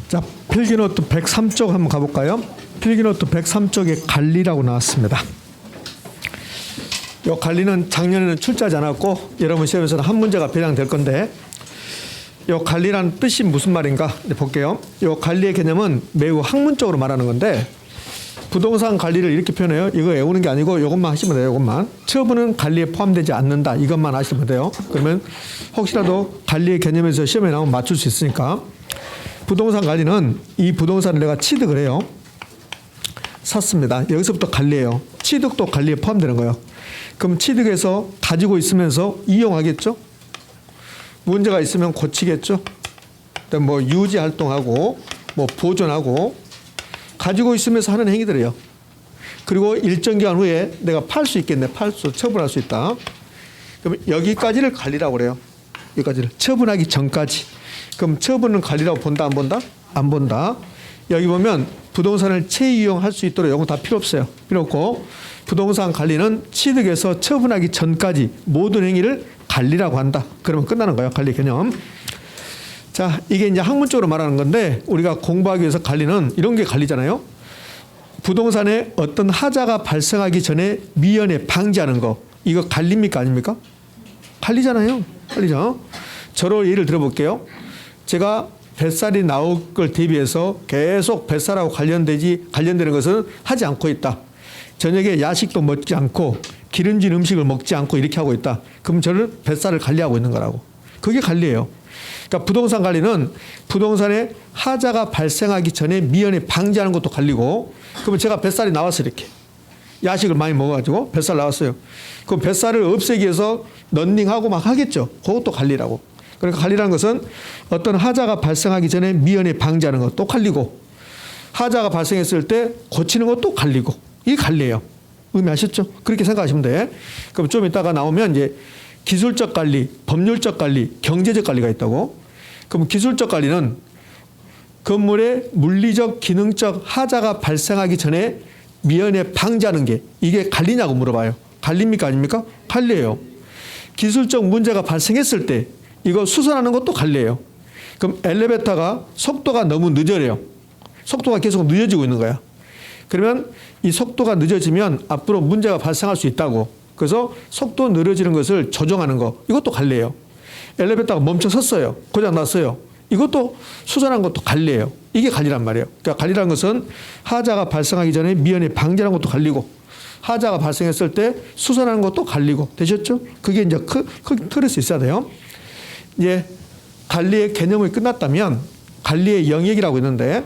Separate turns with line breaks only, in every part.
자, 필기노트 103쪽 한번 가볼까요? 필기노트 103쪽에 관리라고 나왔습니다. 이 관리는 작년에는 출제하지 않았고 여러분 시험에서는 한 문제가 배당될 건데, 이 관리란 뜻이 무슨 말인가 볼게요. 이 관리의 개념은 매우 학문적으로 말하는 건데, 부동산 관리를 이렇게 표현해요. 이거 외우는 게 아니고 이것만 하시면 돼요. 이것만. 처분은 관리에 포함되지 않는다. 이것만 하시면 돼요. 그러면 혹시라도 관리의 개념에서 시험에 나오면 맞출 수 있으니까. 부동산 관리는 이 부동산을 내가 취득을 해요. 샀습니다. 여기서부터 관리예요. 취득도 관리에 포함되는 거예요. 그럼 취득해서 가지고 있으면서 이용하겠죠? 문제가 있으면 고치겠죠? 뭐 유지 활동하고 뭐 보존하고 가지고 있으면서 하는 행위들이에요. 그리고 일정 기간 후에 내가 팔 수 있겠네. 처분할 수 있다. 그럼 여기까지를 관리라고 그래요. 여기까지를. 처분하기 전까지. 그럼 처분은 관리라고 본다, 안 본다? 안 본다. 여기 보면 부동산을 재이용할 수 있도록 이건 다 필요 없어요. 필요 없고, 부동산 관리는 취득해서 처분하기 전까지 모든 행위를 관리라고 한다. 그러면 끝나는 거예요. 관리 개념. 자, 이게 이제 학문적으로 말하는 건데, 우리가 공부하기 위해서 관리는 이런 게 관리잖아요. 부동산에 어떤 하자가 발생하기 전에 미연에 방지하는 거. 이거 관리입니까? 아닙니까? 관리잖아요. 관리죠. 저로 예를 들어볼게요. 제가 뱃살이 나올 걸 대비해서 계속 뱃살하고 관련되는 것은 하지 않고 있다. 저녁에 야식도 먹지 않고 기름진 음식을 먹지 않고 이렇게 하고 있다. 그럼 저는 뱃살을 관리하고 있는 거라고. 그게 관리예요. 그러니까 부동산 관리는 부동산에 하자가 발생하기 전에 미연에 방지하는 것도 관리고, 그러면 제가 뱃살이 나왔어요. 이렇게. 야식을 많이 먹어가지고 뱃살 나왔어요. 그럼 뱃살을 없애기 위해서 런닝하고 막 하겠죠. 그것도 관리라고. 그러니까 관리라는 것은 어떤 하자가 발생하기 전에 미연에 방지하는 것도 관리고, 하자가 발생했을 때 고치는 것도 관리고, 이게 관리예요. 의미하셨죠? 그렇게 생각하시면 돼. 그럼 좀 이따가 나오면 이제 기술적 관리, 법률적 관리, 경제적 관리가 있다고. 그럼 기술적 관리는 건물의 물리적, 기능적 하자가 발생하기 전에 미연에 방지하는 게 이게 관리냐고 물어봐요. 관리입니까? 아닙니까? 관리예요. 기술적 문제가 발생했을 때 이거 수선하는 것도 관리예요. 그럼 엘리베이터가 속도가 너무 늦어요. 속도가 계속 늦어지고 있는 거야. 그러면 이 속도가 늦어지면 앞으로 문제가 발생할 수 있다고. 그래서 속도 느려지는 것을 조정하는 거. 이것도 관리예요. 엘리베이터가 멈춰 섰어요. 고장 났어요. 이것도 수선한 것도 관리예요. 이게 관리란 말이에요. 그러니까 관리라는 것은 하자가 발생하기 전에 미연에 방지하는 것도 관리고, 하자가 발생했을 때 수선하는 것도 관리고. 되셨죠? 그게 이제 틀을 수 있어야 돼요. 이제 관리의 개념이 끝났다면 관리의 영역이라고 있는데,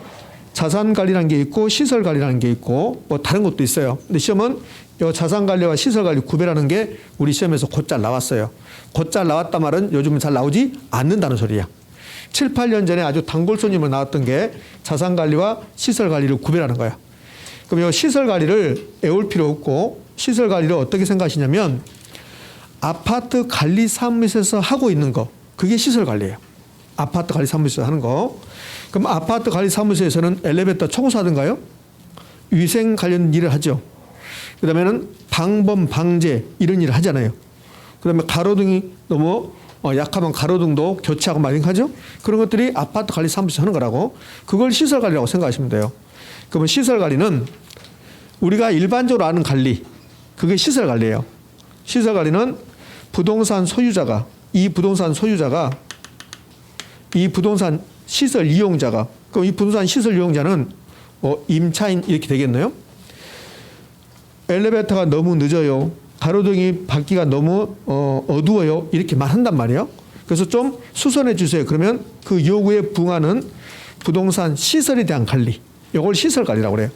자산 관리라는 게 있고 시설 관리라는 게 있고 뭐 다른 것도 있어요. 근데 시험은 이 자산 관리와 시설 관리 구별하는 게 우리 시험에서 곧잘 나왔어요. 곧잘 나왔단 말은 요즘은 잘 나오지 않는다는 소리야. 7, 8년 전에 아주 단골손님으로 나왔던 게 자산 관리와 시설 관리를 구별하는 거야. 그럼 이 시설 관리를 외울 필요 없고, 시설 관리를 어떻게 생각하시냐면 아파트 관리 사무소에서 하고 있는 거, 그게 시설 관리예요. 아파트 관리 사무소에서 하는 거. 그럼 아파트 관리 사무소에서는 엘리베이터 청소하던가요? 위생 관련 일을 하죠. 그 다음에는 방범 방제 이런 일을 하잖아요. 그 다음에 가로등이 너무 약하면 가로등도 교체하고 막 이런 거 하죠. 그런 것들이 아파트 관리 사무소에서 하는 거라고. 그걸 시설 관리라고 생각하시면 돼요. 그러면 시설 관리는 우리가 일반적으로 아는 관리, 그게 시설 관리예요. 시설 관리는 부동산 소유자가, 이 부동산 시설 이용자가, 그럼 이 부동산 시설 이용자는 임차인 이렇게 되겠네요. 엘리베이터가 너무 늦어요. 가로등이 밝기가 너무 어두워요. 이렇게 말한단 말이에요. 그래서 좀 수선해 주세요. 그러면 그 요구에 부응하는 부동산 시설에 대한 관리, 이걸 시설 관리라고 그래요.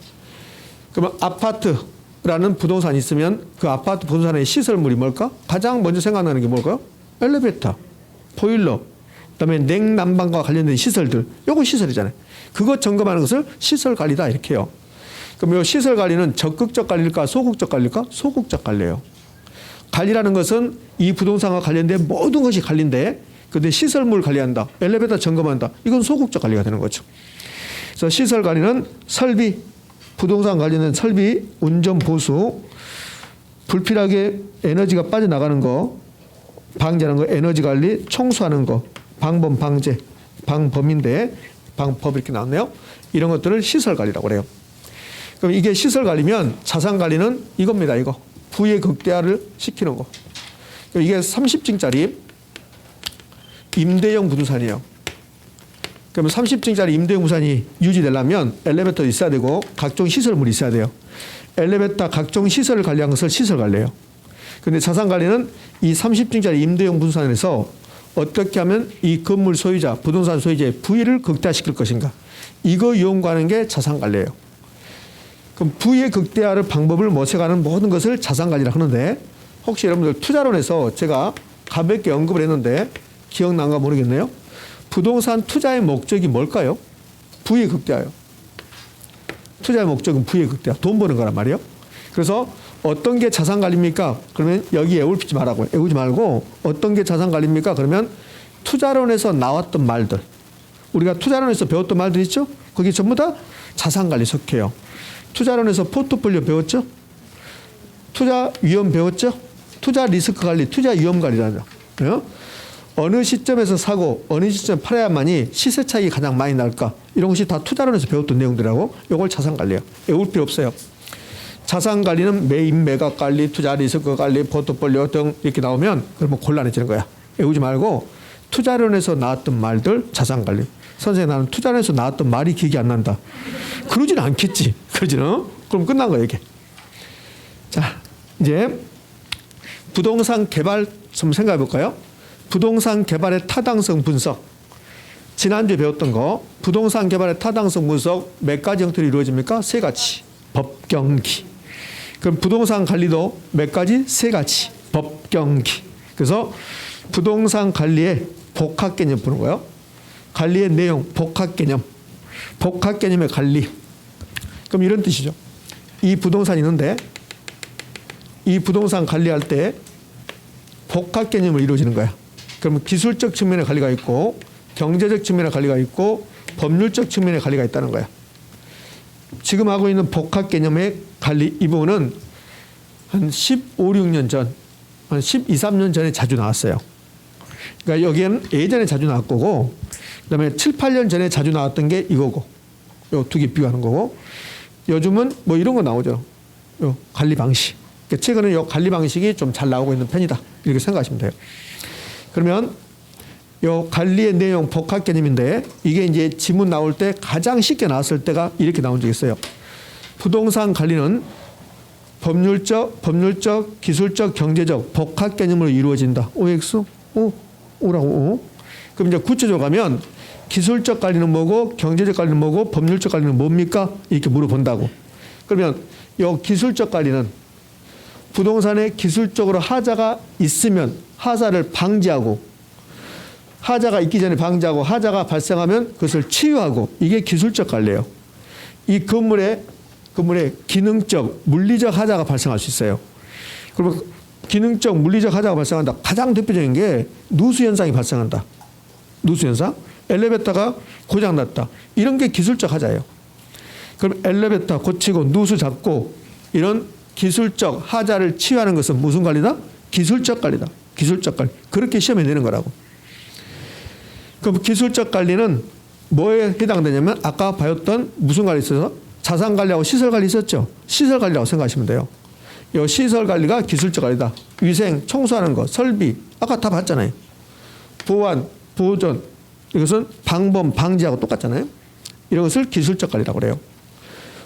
그러면 아파트라는 부동산이 있으면 그 아파트 부동산의 시설물이 뭘까? 가장 먼저 생각나는 게 뭘까요? 엘리베이터, 보일러, 그다음에 냉난방과 관련된 시설들, 요거 시설이잖아요. 그거 점검하는 것을 시설 관리다 이렇게 해요. 그럼 이 시설 관리는 적극적 관리일까 소극적 관리일까? 소극적 관리예요. 관리라는 것은 이 부동산과 관련된 모든 것이 관리인데, 근데 시설물 관리한다, 엘리베이터 점검한다, 이건 소극적 관리가 되는 거죠. 그래서 시설 관리는 설비, 부동산 관련된 설비, 운전 보수, 불필요하게 에너지가 빠져나가는 거 방지하는 거, 에너지 관리, 청소하는 거, 방범 방제, 방범인데 방법 이렇게 나왔네요. 이런 것들을 시설관리라고 그래요. 그럼 이게 시설관리면 자산관리는 이겁니다. 이거 부의 극대화를 시키는 거. 이게 30층짜리 임대형 부동산이에요. 그러면 30층짜리 임대형 부동산이 유지되려면 엘리베이터 있어야 되고 각종 시설물이 있어야 돼요. 엘리베이터 각종 시설을 관리한 것을 시설관리예요. 그런데 자산관리는 이 30층짜리 임대형 부동산에서 어떻게 하면 이 건물 소유자, 부동산 소유자의 부의를 극대화시킬 것인가. 이거 연구하는 게 자산관리예요. 그럼 부의 극대화를 방법을 모색하는 모든 것을 자산관리라 하는데 혹시 여러분들 투자론에서 제가 가볍게 언급을 했는데 기억난가 모르겠네요. 부동산 투자의 목적이 뭘까요? 부의 극대화요. 투자의 목적은 부의 극대화, 돈 버는 거란 말이에요. 그래서 어떤 게 자산관리입니까? 그러면 여기 애우지 말라고, 애우지 말고 어떤 게 자산관리입니까? 그러면 투자론에서 나왔던 말들, 우리가 투자론에서 배웠던 말들 있죠? 거기 전부 다 자산관리 속해요. 투자론에서 포트폴리오 배웠죠? 투자 위험 배웠죠? 투자 리스크 관리, 투자 위험 관리라죠. 어느 시점에서 사고 어느 시점에 팔아야만이 시세 차익이 가장 많이 날까? 이런 것이 다 투자론에서 배웠던 내용들하고 이걸 자산관리예요. 외울 필요 없어요. 자산관리는 매입 매각 관리, 투자 리스크 관리, 포트폴리오 등 이렇게 나오면 그러면 곤란해지는 거야. 외우지 말고 투자론에서 나왔던 말들 자산관리. 선생님 나는 투자론에서 나왔던 말이 기억이 안 난다. 그러지는 않겠지. 그러지는? 그럼 끝난 거예요 이게. 자 이제 부동산 개발 좀 생각해 볼까요? 부동산 개발의 타당성 분석. 지난주에 배웠던 거 부동산 개발의 타당성 분석 몇 가지 형태로 이루어집니까? 세 가지. 법경기. 그럼 부동산 관리도 몇 가지? 세 가지. 법경기. 그래서 부동산 관리의 복합 개념 보는 거예요. 관리의 내용, 복합 개념. 복합 개념의 관리. 그럼 이런 뜻이죠. 이 부동산이 있는데 이 부동산 관리할 때 복합 개념으로 이루어지는 거야. 그러면 기술적 측면의 관리가 있고 경제적 측면의 관리가 있고 법률적 측면의 관리가 있다는 거야. 지금 하고 있는 복합 개념의 관리 이 부분은 한 15, 16년 전, 한 12, 13년 전에 자주 나왔어요. 그러니까 여기에는 예전에 자주 나왔 거고 그다음에 7, 8년 전에 자주 나왔던 게 이거고 요 두 개 비교하는 거고 요즘은 뭐 이런 거 나오죠. 요 관리 방식. 그러니까 최근에 요 관리 방식이 좀 잘 나오고 있는 편이다. 이렇게 생각하시면 돼요. 그러면 요 관리의 내용 복합 개념인데 이게 이제 지문 나올 때 가장 쉽게 나왔을 때가 이렇게 나온 적이 있어요. 부동산 관리는 법률적, 기술적, 경제적 복합 개념으로 이루어진다. OX? O라고. 그럼 이제 구체적으로 가면 기술적 관리는 뭐고 경제적 관리는 뭐고 법률적 관리는 뭡니까? 이렇게 물어본다고. 그러면 요 기술적 관리는 부동산에 기술적으로 하자가 있으면 하자를 방지하고 하자가 있기 전에 방지하고 하자가 발생하면 그것을 치유하고 이게 기술적 관리예요. 이 건물에 기능적, 물리적 하자가 발생할 수 있어요. 그러면 기능적, 물리적 하자가 발생한다. 가장 대표적인 게 누수 현상이 발생한다. 누수 현상? 엘리베이터가 고장났다. 이런 게 기술적 하자예요. 그럼 엘리베이터 고치고 누수 잡고 이런 기술적 하자를 치유하는 것은 무슨 관리다? 기술적 관리다. 기술적 관리. 그렇게 시험에 내는 거라고. 그럼 기술적 관리는 뭐에 해당되냐면 아까 배웠던 무슨 관리 있어서 자산 관리하고 시설 관리 있었죠. 시설 관리라고 생각하시면 돼요. 이 시설 관리가 기술적 관리다. 위생, 청소하는 거, 설비 아까 다 봤잖아요. 보안, 보존 이것은 방범, 방지하고 똑같잖아요. 이런 것을 기술적 관리라고 그래요.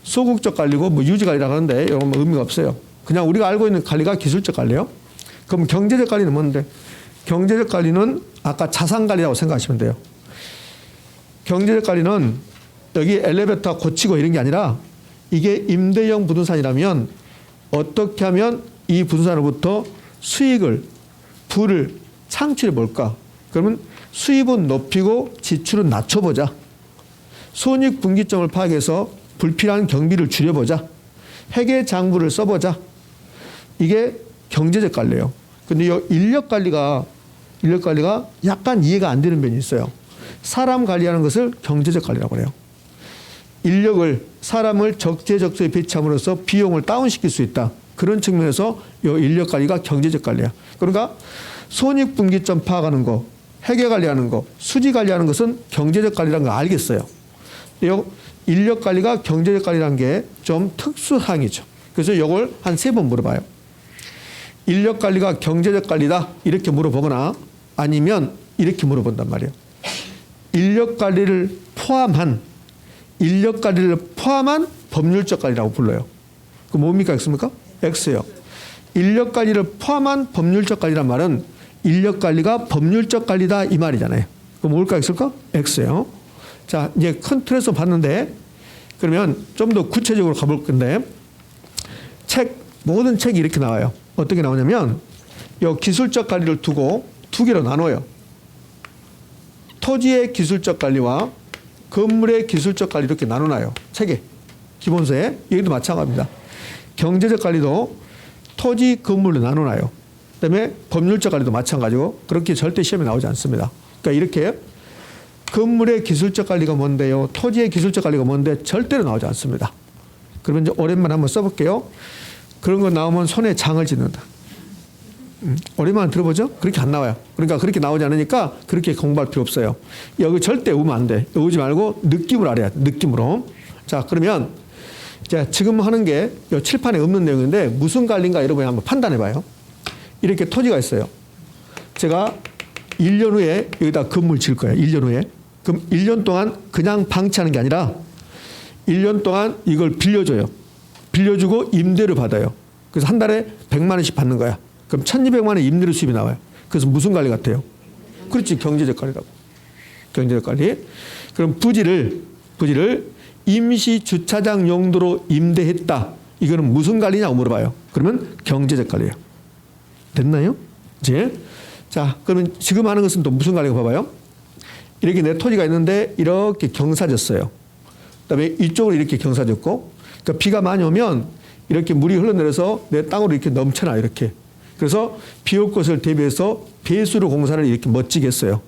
소극적 관리고 뭐 유지 관리라고 하는데 이런 건 의미가 없어요. 그냥 우리가 알고 있는 관리가 기술적 관리예요. 그럼 경제적 관리는 뭔데? 경제적 관리는 아까 자산 관리라고 생각하시면 돼요. 경제적 관리는 여기 엘리베이터 고치고 이런 게 아니라 이게 임대형 부동산이라면 어떻게 하면 이 부동산으로부터 수익을, 부를 창출해 볼까? 그러면 수입은 높이고 지출은 낮춰보자. 손익분기점을 파악해서 불필요한 경비를 줄여보자. 회계 장부를 써보자. 이게 경제적 관리예요. 근데 이 인력 관리가 약간 이해가 안 되는 면이 있어요. 사람 관리하는 것을 경제적 관리라고 해요. 사람을 적재적소에 배치함으로써 비용을 다운시킬 수 있다. 그런 측면에서 이 인력 관리가 경제적 관리야. 그러니까 손익분기점 파악하는 거, 회계 관리하는 거, 수지 관리하는 것은 경제적 관리라는 거 알겠어요. 인력 관리가 경제적 관리라는 게 좀 특수사항이죠. 그래서 이걸 한 3번 물어봐요. 인력 관리가 경제적 관리다 이렇게 물어보거나 아니면 이렇게 물어본단 말이에요. 인력 관리를 포함한 법률적 관리라고 불러요. 그 뭡니까? X입니까? X예요. 인력 관리를 포함한 법률적 관리란 말은 인력 관리가 법률적 관리다 이 말이잖아요. 그럼 뭘까? X일까? X예요. 자, 이제 큰 틀에서 봤는데 그러면 좀 더 구체적으로 가볼 건데 모든 책이 이렇게 나와요. 어떻게 나오냐면 이 기술적 관리를 두고 2개로 나눠요. 토지의 기술적 관리와 건물의 기술적 관리 이렇게 나눠놔요. 책에 기본서에. 여기도 마찬가지입니다. 경제적 관리도 토지 건물로 나눠놔요. 그다음에 법률적 관리도 마찬가지고 그렇게 절대 시험에 나오지 않습니다. 그러니까 이렇게 건물의 기술적 관리가 뭔데요, 토지의 기술적 관리가 뭔데 절대로 나오지 않습니다. 그러면 이제 오랜만에 한번 써볼게요. 그런 거 나오면 손에 장을 짓는다. 오랜만에 들어보죠? 그렇게 안 나와요. 그러니까 그렇게 나오지 않으니까 그렇게 공부할 필요 없어요. 여기 절대 외우면 안 돼. 외우지 말고 느낌으로 알아야 돼. 느낌으로. 자, 그러면 지금 하는 게 이 칠판에 없는 내용인데 무슨 관리인가 여러분이 한번 판단해 봐요. 이렇게 토지가 있어요. 제가 1년 후에 여기다 건물 지을 거예요. 1년 후에. 그럼 1년 동안 그냥 방치하는 게 아니라 1년 동안 이걸 빌려줘요. 빌려주고 임대료 받아요. 그래서 한 달에 100만 원씩 받는 거야. 그럼 1200만 원 임대료 수입이 나와요. 그래서 무슨 관리 같아요? 그렇지, 경제적 관리라고. 경제적 관리. 그럼 부지를 임시 주차장 용도로 임대했다. 이거는 무슨 관리냐고 물어봐요. 그러면 경제적 관리예요. 됐나요? 이제 자, 그러면 지금 하는 것은 또 무슨 관리가 봐봐요. 이렇게 내 토지가 있는데 이렇게 경사졌어요. 그다음에 이쪽으로 이렇게 경사졌고, 그러니까 비가 많이 오면 이렇게 물이 흘러내려서 내 땅으로 이렇게 넘쳐나 이렇게. 그래서 비 올 것을 대비해서 배수로 공사를 이렇게 멋지게 했어요.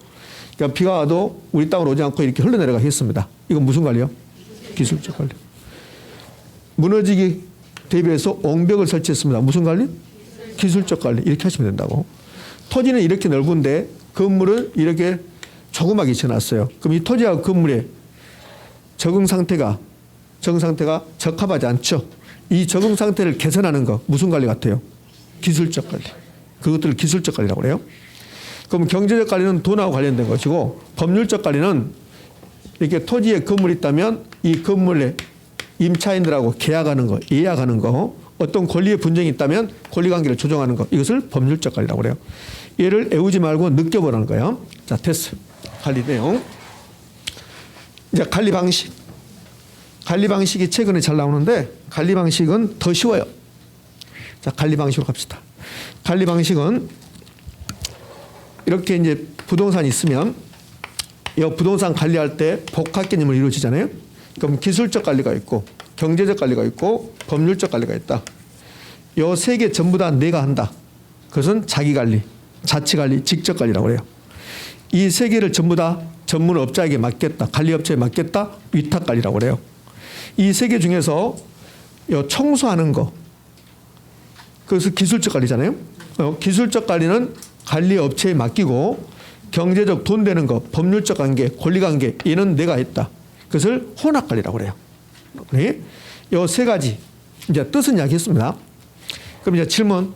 그러니까 비가 와도 우리 땅으로 오지 않고 이렇게 흘러내려가게 했습니다. 이건 무슨 관리요? 기술적 관리. 무너지기 대비해서 옹벽을 설치했습니다. 무슨 관리? 기술적 관리. 이렇게 하시면 된다고. 토지는 이렇게 넓은데 건물은 이렇게 조그맣게 지어놨어요. 그럼 이 토지와 건물의 적응 상태가 적합하지 않죠. 이 적응 상태를 개선하는 거 무슨 관리 같아요? 기술적 관리. 그것들을 기술적 관리라고 그래요. 그럼 경제적 관리는 돈하고 관련된 것이고, 법률적 관리는 이렇게 토지에 건물이 있다면 이 건물에 임차인들하고 계약하는 거, 예약하는 거, 어떤 권리의 분쟁이 있다면 권리관계를 조정하는 것, 이것을 법률적 관리라고 그래요. 얘를 애우지 말고 느껴보라는 거예요. 자, 됐어. 관리 내용. 이제 관리 방식. 관리 방식이 최근에 잘 나오는데 관리 방식은 더 쉬워요. 자, 관리 방식으로 갑시다. 관리 방식은 이렇게 이제 부동산이 있으면 이 부동산 관리할 때 복합 개념으로 이루어지잖아요. 그럼 기술적 관리가 있고 경제적 관리가 있고 법률적 관리가 있다. 이 3개 전부 다 내가 한다. 그것은 자기 관리, 자치 관리, 직접 관리라고 해요. 이 3개를 전부 다 전문 업자에게 맡겼다. 관리업체에 맡겼다. 위탁 관리라고 그래요. 이 3개 중에서 이 청소하는 거, 그래서 기술적 관리잖아요. 기술적 관리는 관리업체에 맡기고 경제적 돈 되는 거, 법률적 관계, 권리관계, 얘는 내가 했다. 그것을 혼합관리라고 그래요. 이 3가지 이제 뜻은 이야기했습니다. 그럼 이제 질문.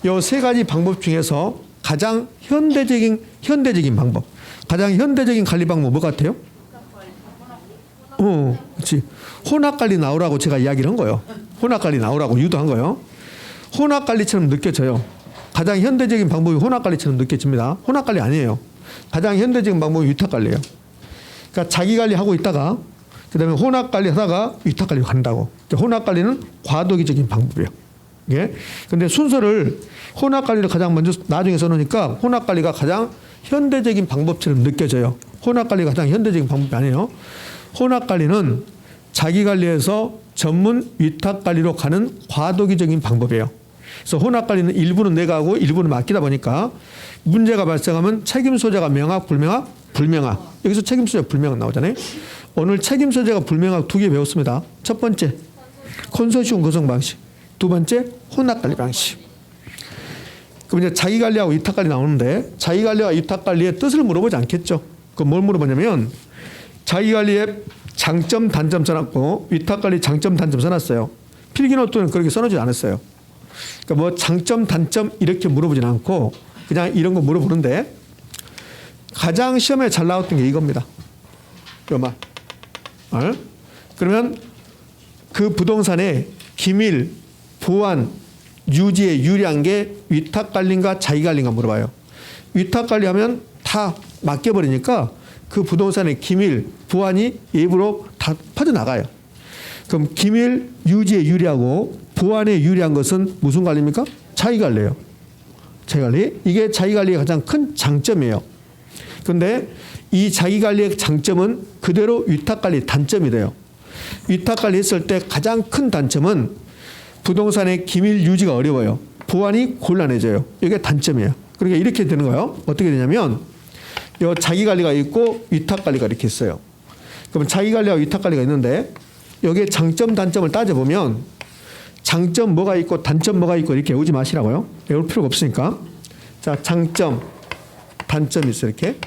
이 3가지 방법 중에서 가장 현대적인 방법, 가장 현대적인 관리 방법 뭐 같아요? 그렇지. 혼합관리 나오라고 제가 이야기를 한 거예요. 혼합관리 나오라고 유도한 거예요. 혼합관리처럼 느껴져요. 가장 현대적인 방법이 혼합관리처럼 느껴집니다. 혼합관리 아니에요. 가장 현대적인 방법이 위탁관리예요. 그러니까 자기관리하고 있다가 그다음에 혼합관리하다가 위탁관리로 간다고. 그러니까 혼합관리는 과도기적인 방법이에요. 예? 근데 순서를 혼합관리를 가장 먼저 나중에 써놓으니까 혼합관리가 가장 현대적인 방법처럼 느껴져요. 혼합관리가 가장 현대적인 방법이 아니에요. 혼합관리는 자기관리에서 전문 위탁관리로 가는 과도기적인 방법이에요. 그래서 혼합관리는 일부는 내가 하고 일부는 맡기다 보니까 문제가 발생하면 책임 소재가 명확, 불명확, 불명확. 여기서 책임 소재 불명확 나오잖아요. 오늘 책임 소재가 불명확 2개 배웠습니다. 첫 번째, 컨소시엄 구성 방식. 두 번째, 혼합관리 방식. 그럼 이제 자기관리하고 위탁관리 나오는데 자기관리와 위탁관리의 뜻을 물어보지 않겠죠. 그럼 뭘 물어보냐면 자기관리의 장점, 단점 써놨고 위탁관리 장점, 단점 써놨어요. 필기노트는 그렇게 써놓지 않았어요. 그러니까 뭐 장점, 단점 이렇게 물어보진 않고 그냥 이런 거 물어보는데 가장 시험에 잘 나왔던 게 이겁니다. 요 말. 그러면 그 부동산의 기밀, 보안, 유지에 유리한 게 위탁관리인가 자기관리인가 물어봐요. 위탁관리하면 다 맡겨버리니까 그 부동산의 기밀, 보안이 외부로 다 퍼져나가요. 그럼 기밀, 유지에 유리하고 보안에 유리한 것은 무슨 관리입니까? 자기관리예요. 자기관리. 이게 자기관리의 가장 큰 장점이에요. 그런데 이 자기관리의 장점은 그대로 위탁관리 단점이 돼요. 위탁관리 했을 때 가장 큰 단점은 부동산의 기밀 유지가 어려워요. 보안이 곤란해져요. 이게 단점이에요. 그러니까 이렇게 되는 거예요. 어떻게 되냐면 요 자기관리가 있고 위탁관리가 이렇게 있어요. 그럼 자기관리와 위탁관리가 있는데 여기에 장점 단점을 따져보면 장점 뭐가 있고 단점 뭐가 있고 이렇게 외우지 마시라고요. 외울 필요가 없으니까. 자, 장점 단점이 있어요. 이렇게.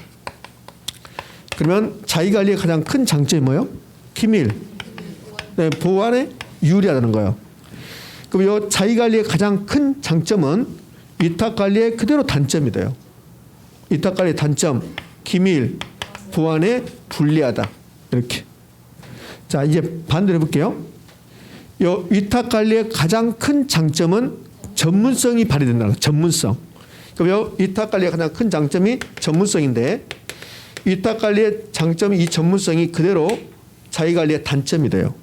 그러면 자기관리의 가장 큰 장점이 뭐예요? 기밀. 네, 보안에 유리하다는 거예요. 그럼 이 자기관리의 가장 큰 장점은 위탁관리의 그대로 단점이 돼요. 위탁관리의 단점, 기밀, 보안에 불리하다. 이렇게. 자, 이제 반대로 해볼게요. 이 위탁관리의 가장 큰 장점은 전문성이 발휘된다는 거예요. 전문성. 그럼 이 위탁관리의 가장 큰 장점이 전문성인데 위탁관리의 장점이 이 전문성이 그대로 자기관리의 단점이 돼요.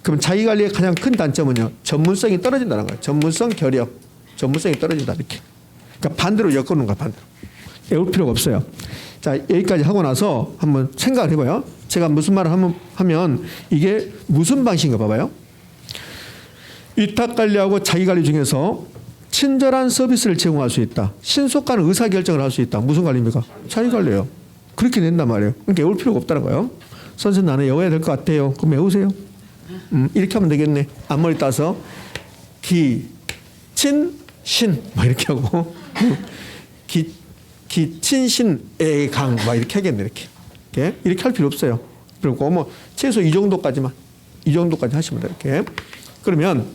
그럼 자기관리의 가장 큰 단점은요. 전문성이 떨어진다는 거예요. 전문성, 결여. 전문성이 떨어진다. 이렇게. 그러니까 반대로 엮어놓은 거야. 반대로. 외울 필요가 없어요. 자, 여기까지 하고 나서 한번 생각을 해봐요. 제가 무슨 말을 하면 이게 무슨 방식인가 봐봐요. 위탁관리하고 자기관리 중에서 친절한 서비스를 제공할 수 있다. 신속한 의사결정을 할 수 있다. 무슨 관리입니까? 자기관리예요. 그렇게 된단 말이에요. 그러니까 외울 필요가 없다는 거예요. 선생님 나는 외워야 될 것 같아요. 그럼 외우세요. 이렇게 하면 되겠네. 앞머리 따서 기, 친, 신 막 이렇게 하고 기친신의 강 막 이렇게 하겠네. 이렇게 할 필요 없어요. 그리고 뭐 최소 이 정도까지만 하시면 돼요. 이렇게. 그러면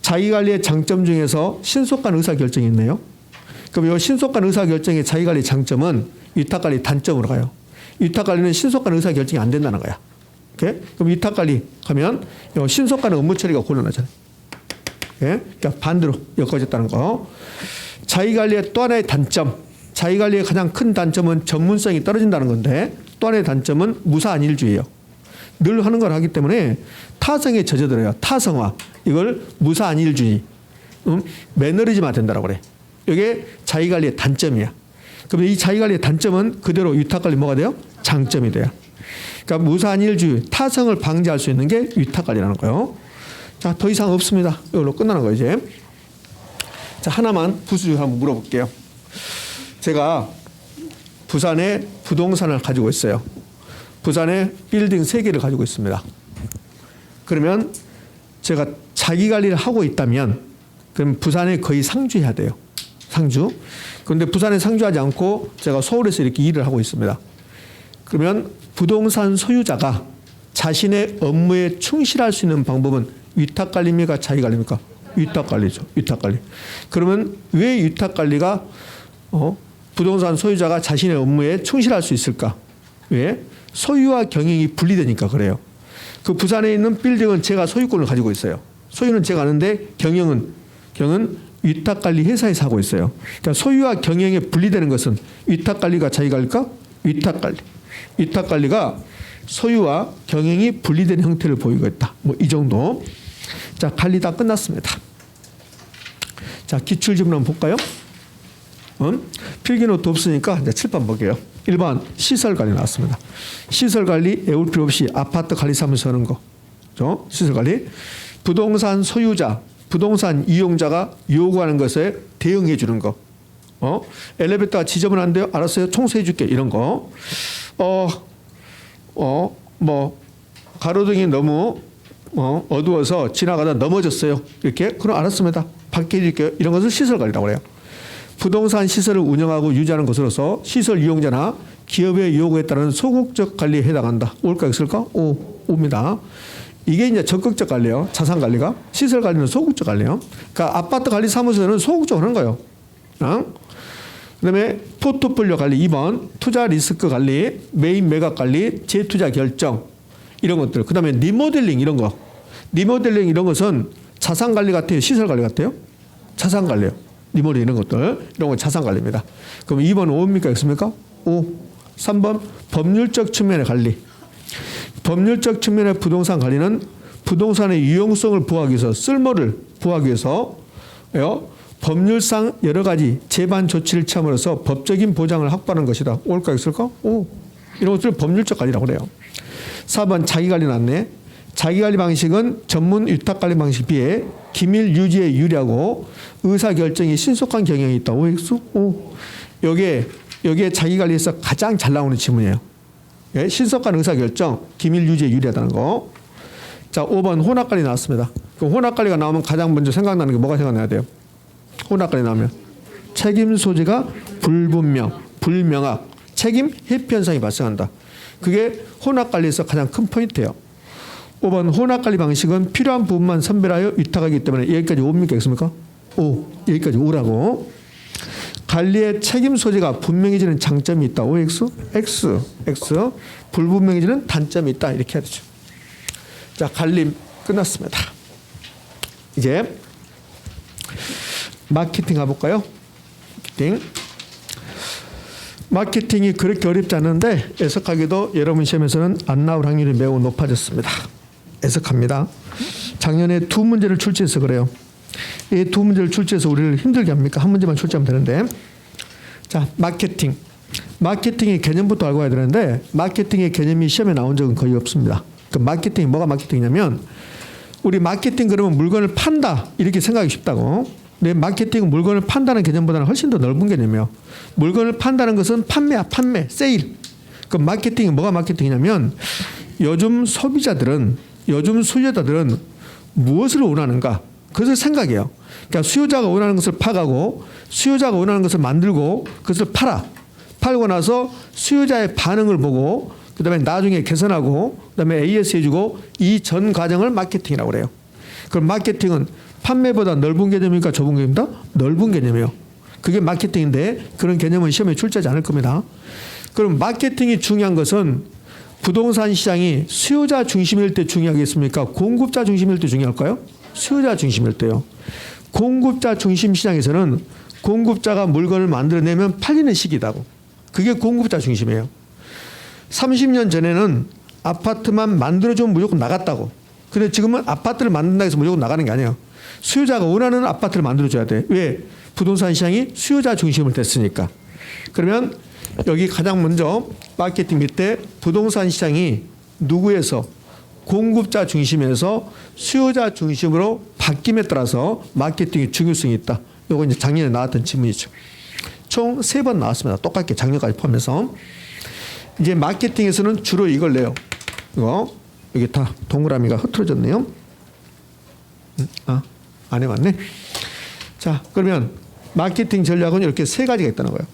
자기관리의 장점 중에서 신속한 의사결정이 있네요. 그럼 이 신속한 의사결정의 자기관리 장점은 위탁관리 단점으로 가요. 위탁관리는 신속한 의사결정이 안 된다는 거야. 오케이? 그럼 위탁관리 하면 신속한 업무 처리가 곤란하잖아요. 오케이? 그러니까 반대로 엮어졌다는 거. 자기관리의 또 하나의 단점, 자기관리의 가장 큰 단점은 전문성이 떨어진다는 건데 또 하나의 단점은 무사안일주의예요. 늘 하는 걸 하기 때문에 타성에 젖어들어요. 타성화. 이걸 무사안일주의. 매너리즘화 된다고 그래. 이게 자기관리의 단점이야. 그럼 이 자기관리의 단점은 그대로 위탁관리 뭐가 돼요? 장점이 돼요. 그러니까 무사안일주의, 타성을 방지할 수 있는 게 위탁관리라는 거예요. 자, 더 이상 없습니다. 이걸로 끝나는 거예요, 이제. 자, 하나만 부수적으로 한번 물어볼게요. 제가 부산에 부동산을 가지고 있어요. 부산에 빌딩 3개를 가지고 있습니다. 그러면 제가 자기관리를 하고 있다면 그럼 부산에 거의 상주해야 돼요. 상주. 그런데 부산에 상주하지 않고 제가 서울에서 이렇게 일을 하고 있습니다. 그러면 부동산 소유자가 자신의 업무에 충실할 수 있는 방법은 위탁관리입니까? 자기관리입니까? 위탁관리죠. 위탁관리. 그러면 왜 위탁관리가 부동산 소유자가 자신의 업무에 충실할 수 있을까? 왜? 소유와 경영이 분리되니까 그래요. 그 부산에 있는 빌딩은 제가 소유권을 가지고 있어요. 소유는 제가 아는데 경영은 위탁관리 회사에서 하고 있어요. 그러니까 소유와 경영에 분리되는 것은 위탁관리가 자기관리일까? 위탁관리. 위탁관리가 소유와 경영이 분리된 형태를 보이고 있다. 뭐 이 정도. 자, 관리 다 끝났습니다. 자, 기출질문 한번 볼까요? 필기노트 없으니까 이제 칠판 볼게요. 1번 시설관리 나왔습니다. 시설관리 외울 필요 없이 아파트 관리사무소 하는 거. 그렇죠? 시설관리. 부동산 소유자, 부동산 이용자가 요구하는 것에 대응해 주는 거. 엘리베이터가 지저분한데요. 알았어요. 청소해 줄게. 이런 거. 뭐 가로등이 너무 어두워서 지나가다 넘어졌어요. 이렇게. 그럼 알았습니다. 밖에 해줄게요. 이런 것을 시설관리라고 해요. 부동산 시설을 운영하고 유지하는 것으로서 시설 이용자나 기업의 요구에 따른 소극적 관리에 해당한다. 올까 있을까? 옵니다. 이게 이제 적극적 관리요. 자산 관리가. 시설 관리는 소극적 관리요. 그러니까 아파트 관리 사무소는 소극적으로 하는 거예요. 그다음에 포트폴리오 관리 2번 투자 리스크 관리, 매입 매각 관리, 재투자 결정 이런 것들. 그다음에 리모델링 이런 거. 리모델링 이런 것은 자산 관리 같아요. 시설 관리 같아요. 자산 관리요. 리모델링 이런 것들. 이런 건 자산 관리입니다. 그럼 2번 5입니까? X입니까? 5. 3번 법률적 측면의 관리. 법률적 측면의 부동산 관리는 부동산의 유용성을 부하기 위해서 쓸모를 부하기 위해서 법률상 여러 가지 제반 조치를 취함으로써 법적인 보장을 확보하는 것이다. 올까 있을까? 이런 것들을 법률적 관리라고 그래요. 4번 자기관리 나왔네. 자기관리 방식은 전문 위탁관리 방식에 비해 기밀 유지에 유리하고 의사결정이 신속한 경향이 있다. OX? 여기에 자기관리에서 가장 잘 나오는 지문이에요. 예? 신속한 의사결정, 기밀 유지에 유리하다는 거. 자, 5번 혼합관리 나왔습니다. 그럼 혼합관리가 나오면 가장 먼저 생각나는 게 뭐가 생각나야 돼요? 혼합관리 나오면 책임 소재가 불명확, 책임 회피 현상이 발생한다. 그게 혼합관리에서 가장 큰 포인트예요. 5번 혼합관리 방식은 필요한 부분만 선별하여 위탁하기 때문에 여기까지 5입니까? X입니까? 5. 여기까지 5라고. 관리의 책임 소재가 분명해지는 장점이 있다. OX? X. 불분명해지는 단점이 있다. 이렇게 해야 되죠. 자, 관리 끝났습니다. 이제 마케팅 가볼까요? 마케팅이 그렇게 어렵지 않은데 애석하게도 여러분 시험에서는 안 나올 확률이 매우 높아졌습니다. 애석합니다. 작년에 2문제를 출제해서 그래요. 이 2문제를 출제해서 우리를 힘들게 합니까? 한 문제만 출제하면 되는데. 자, 마케팅. 마케팅의 개념부터 알고 와야 되는데 마케팅의 개념이 시험에 나온 적은 거의 없습니다. 그 마케팅이 뭐가 마케팅이냐면 우리 마케팅 그러면 물건을 판다 이렇게 생각하기 쉽다고. 근데 마케팅은 물건을 판다는 개념보다는 훨씬 더 넓은 개념이에요. 물건을 판다는 것은 판매, 세일. 그 마케팅이 뭐가 마케팅이냐면 요즘 소비자들은 요즘 수요자들은 무엇을 원하는가 그것을 생각해요. 그러니까 수요자가 원하는 것을 파가고 수요자가 원하는 것을 만들고 그것을 팔고 나서 수요자의 반응을 보고 그다음에 나중에 개선하고 그다음에 AS 해주고 이 전 과정을 마케팅이라고 그래요. 그럼 마케팅은 판매보다 넓은 개념입니까? 좁은 개념입니까? 넓은 개념이에요. 그게 마케팅인데 그런 개념은 시험에 출제하지 않을 겁니다. 그럼 마케팅이 중요한 것은 부동산 시장이 수요자 중심일 때 중요하겠습니까? 공급자 중심일 때 중요할까요? 수요자 중심일 때요. 공급자 중심 시장에서는 공급자가 물건을 만들어내면 팔리는 시기다고. 그게 공급자 중심이에요. 30년 전에는 아파트만 만들어주면 무조건 나갔다고. 근데 지금은 아파트를 만든다 해서 무조건 나가는 게 아니에요. 수요자가 원하는 아파트를 만들어줘야 돼. 왜? 부동산 시장이 수요자 중심으로 됐으니까. 그러면 여기 가장 먼저 마케팅 밑에 부동산 시장이 누구에서 공급자 중심에서 수요자 중심으로 바뀜에 따라서 마케팅의 중요성이 있다. 이거 이제 작년에 나왔던 질문이죠. 총 3번 나왔습니다. 똑같게 작년까지 포함해서. 이제 마케팅에서는 주로 이걸 내요. 이거 여기 다 동그라미가 흐트러졌네요. 안 해봤네. 자, 그러면 마케팅 전략은 이렇게 3가지가 있다는 거예요.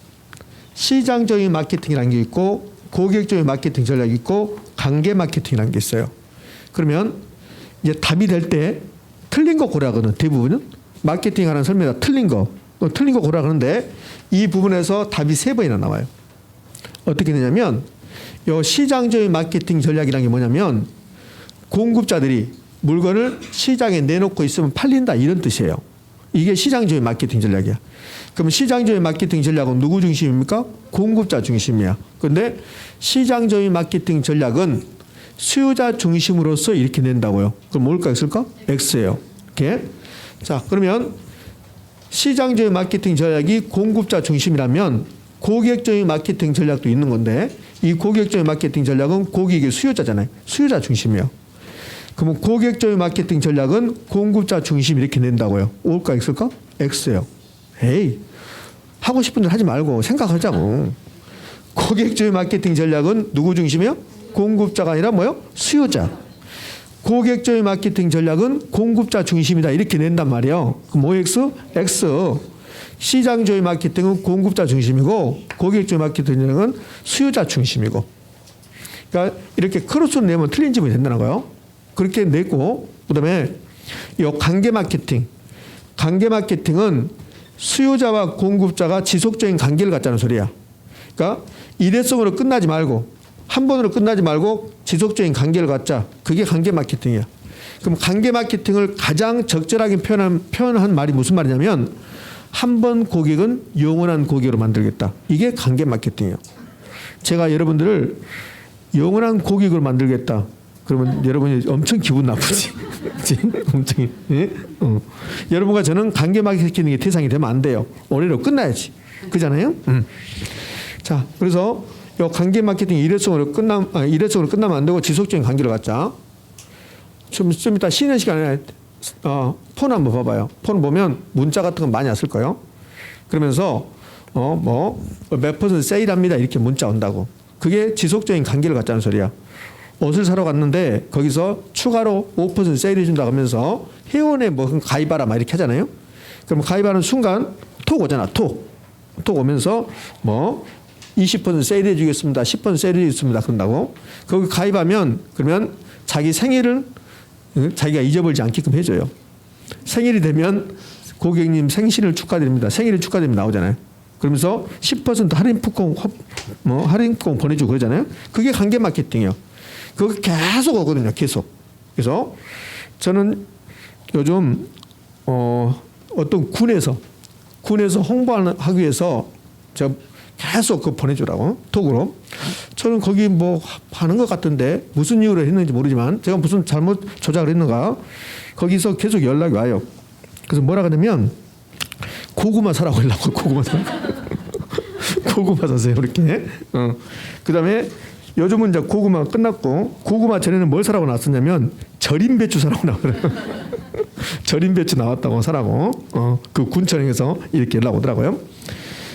시장적인 마케팅이라는 게 있고 고객적인 마케팅 전략이 있고 관계 마케팅이라는 게 있어요. 그러면 이제 답이 될 때 틀린 거 고르거든. 대부분은 마케팅하는 설명에다 틀린 거 고르라 그러는데 이 부분에서 답이 3번이나 나와요. 어떻게 되냐면 이 시장적인 마케팅 전략이라는 게 뭐냐면 공급자들이 물건을 시장에 내놓고 있으면 팔린다 이런 뜻이에요. 이게 시장적인 마케팅 전략이야. 그럼 시장적인 마케팅 전략은 누구 중심입니까? 공급자 중심이야. 그런데 시장적인 마케팅 전략은 수요자 중심으로서 이렇게 낸다고요. 그럼 뭘까 있을까? X예요. 이렇게. 자, 그러면 시장적인 마케팅 전략이 공급자 중심이라면 고객적인 마케팅 전략도 있는 건데 이 고객적인 마케팅 전략은 고객의 수요자잖아요. 수요자 중심이에요. 그러면 고객적인 마케팅 전략은 공급자 중심 이렇게 낸다고요. O일까 X일까? X예요. 에이, 하고 싶은 대로 하지 말고 생각하자고. 고객적인 마케팅 전략은 누구 중심이에요? 공급자가 아니라 뭐요? 수요자. 고객적인 마케팅 전략은 공급자 중심이다 이렇게 낸단 말이에요. 그럼 OX? X. 시장주의 마케팅은 공급자 중심이고 고객주의 마케팅은 수요자 중심이고. 그러니까 이렇게 크로스로 내면 틀린 지문이 된다는 거예요. 그렇게 냈고 그다음에 이 관계 마케팅. 관계 마케팅은 수요자와 공급자가 지속적인 관계를 갖자는 소리야. 그러니까 일회성으로 끝나지 말고 한 번으로 끝나지 말고 지속적인 관계를 갖자. 그게 관계 마케팅이야. 그럼 관계 마케팅을 가장 적절하게 표현한 말이 무슨 말이냐면 한 번 고객은 영원한 고객으로 만들겠다. 이게 관계 마케팅이에요. 제가 여러분들을 영원한 고객으로 만들겠다. 그러면 여러분이 엄청 기분 나쁘지. 엄청. 예? 여러분과 저는 관계 마케팅의 대상이 되면 안 돼요. 올해로 끝나야지. 그잖아요. 자, 그래서 이 관계 마케팅 일회성으로 끝나면 안 되고 지속적인 관계를 갖자. 좀 이따 쉬는 시간에 폰 한번 봐봐요. 폰 보면 문자 같은 건 많이 왔을 거예요. 그러면서 몇 퍼센트 세일합니다 이렇게 문자 온다고. 그게 지속적인 관계를 갖자는 소리야. 옷을 사러 갔는데 거기서 추가로 5% 세일해 준다고 하면서 회원에 뭐 가입하라 막 이렇게 하잖아요. 그럼 가입하는 순간 톡 오잖아. 톡 오면서 20% 세일해 주겠습니다. 10% 세일해 주겠습니다. 그런다고. 거기 가입하면 그러면 자기 생일을 자기가 잊어버리지 않게끔 해줘요. 생일이 되면 고객님 생신을 축하드립니다. 생일을 축하드립니다. 나오잖아요. 그러면서 10% 할인 쿠폰 보내주고 그러잖아요. 그게 관계 마케팅이에요. 그거 계속 오거든요. 계속. 그래서 저는 요즘 어떤 군에서 홍보하기 위해서 제가 계속 그거 보내주라고 톡으로. 저는 거기 뭐 하는 것 같은데 무슨 이유로 했는지 모르지만 제가 무슨 잘못 조작을 했는가 거기서 계속 연락이 와요. 그래서 뭐라 그러냐면 고구마 사라고 하려고. 고구마 사. 고구마 사세요 이렇게. 그다음에 요즘은 이제 고구마 끝났고 고구마 전에는 뭘 사라고 나왔었냐면 절임 배추 사라고 나와요. 절임 배추 나왔다고 사라고. 그 군청에서 이렇게 연락 오더라고요.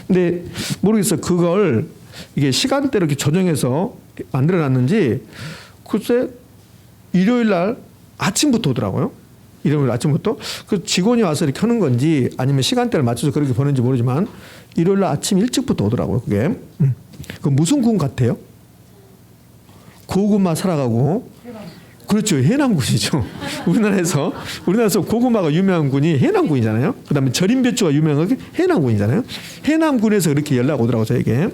근데 모르겠어요. 그걸 이게 시간대로 이렇게 조정해서 만들어놨는지 글쎄 일요일 날 아침부터 오더라고요. 일요일 아침부터 그 직원이 와서 이렇게 하는 건지 아니면 시간대를 맞춰서 그렇게 보는지 모르지만 일요일 날 아침 일찍부터 오더라고요. 그게 그 무슨 군 같아요? 고구마 사라가고 그렇죠. 해남군이죠. 우리나라에서 고구마가 유명한 군이 해남군이잖아요. 그다음에 절임 배추가 유명한 게 해남군이잖아요. 해남군에서 이렇게 연락 오더라고 저에게.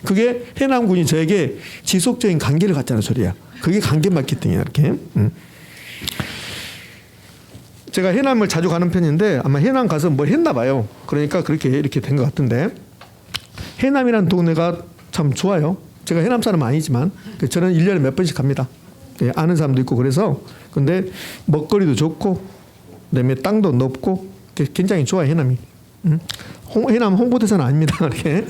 그게 해남군이 저에게 지속적인 관계를 갖자는 소리야. 그게 관계 마케팅이야 이렇게. 제가 해남을 자주 가는 편인데 아마 해남 가서 뭘 했나 봐요. 그러니까 그렇게 이렇게 된 것 같은데 해남이라는 동네가 참 좋아요. 제가 해남 사람은 아니지만 저는 1년에 몇 번씩 갑니다. 예, 아는 사람도 있고 그래서 근데 먹거리도 좋고 그다음에 땅도 높고 굉장히 좋아요 해남이. 해남 홍보대사는 아닙니다. 이렇게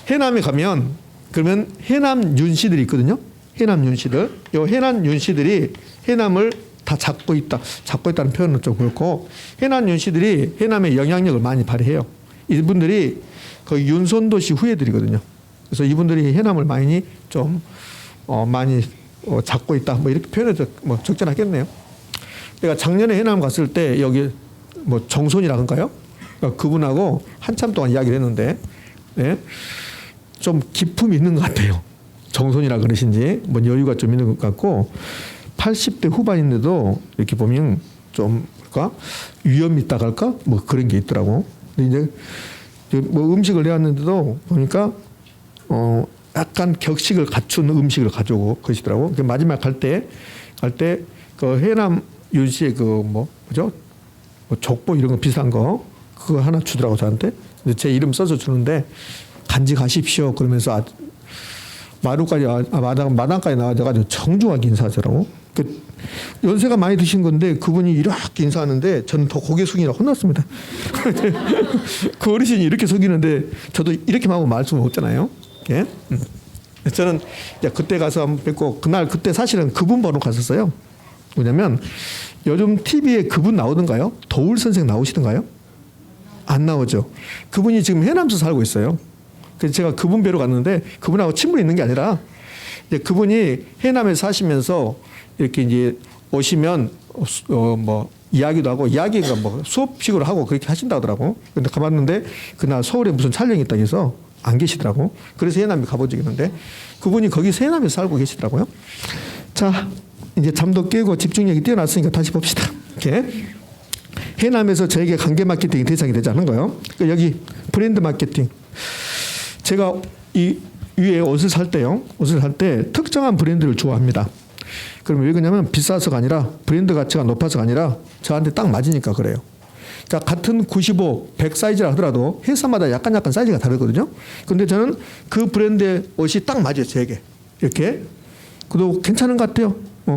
해남에 가면 그러면 해남 윤씨들이 있거든요. 해남 윤씨들. 요 해남 윤씨들이 해남을 다 잡고 있다는 표현은 좀 그렇고 해남 윤씨들이 해남의 영향력을 많이 발휘해요. 이분들이 거의 윤선도 씨 후예들이거든요. 그래서 이분들이 해남을 많이 잡고 있다. 뭐 이렇게 표현해도 뭐 적절하겠네요. 내가 작년에 해남 갔을 때 여기 뭐 정손이라 할까요? 그러니까 그분하고 한참 동안 이야기를 했는데 예? 좀 기품이 있는 것 같아요. 정손이라 그러신지 뭐 여유가 좀 있는 것 같고 80대 후반인데도 이렇게 보면 좀 그럴까 위험이 있다 할까 뭐 그런 게 있더라고. 근데 이제 뭐 음식을 내왔는데도 보니까 약간 격식을 갖춘 음식을 가져오고 그러시더라고. 마지막 갈 때 그 해남 윤씨의 그 뭐죠? 뭐 족보 이런 거 비싼 거 그거 하나 주더라고 저한테. 제 이름 써서 주는데 간직하십시오. 그러면서 마루까지 마당까지 나와가지고 정중하게 인사하더라고. 그 연세가 많이 드신 건데 그분이 이렇게 인사하는데 저는 더 고개 숙이라 혼났습니다. 그 어르신이 이렇게 숙이는데 저도 이렇게만 하고 말씀을 없잖아요. 예? 저는 그때 가서 한번 뵙고 그때 사실은 그분 보러 갔었어요. 뭐냐면 요즘 TV에 그분 나오던가요? 도울 선생 나오시던가요? 안 나오죠. 그분이 지금 해남에서 살고 있어요. 그래서 제가 그분 뵈러 갔는데 그분하고 친분이 있는 게 아니라 이제 그분이 해남에 사시면서 이렇게 이제 오시면 이야기도 하고 이야기가 뭐 수업식으로 하고 그렇게 하신다 하더라고. 근데 가봤는데 그날 서울에 무슨 촬영이 있다고 해서 안 계시더라고. 그래서 해남에 가본 적이 있는데 그분이 거기 해남에 살고 계시더라고요. 자, 이제 잠도 깨고 집중력이 뛰어났으니까 다시 봅시다. 이렇게 해남에서 저에게 관계 마케팅이 대상이 되지 않은 거예요. 여기 브랜드 마케팅. 제가 이 위에 옷을 살 때요. 옷을 살 때 특정한 브랜드를 좋아합니다. 그럼 왜 그러냐면 비싸서가 아니라 브랜드 가치가 높아서가 아니라 저한테 딱 맞으니까 그래요. 자, 같은 95, 100 사이즈라 하더라도 회사마다 약간 사이즈가 다르거든요. 근데 저는 그 브랜드의 옷이 딱 맞아요, 저에게. 이렇게. 그래도 괜찮은 것 같아요.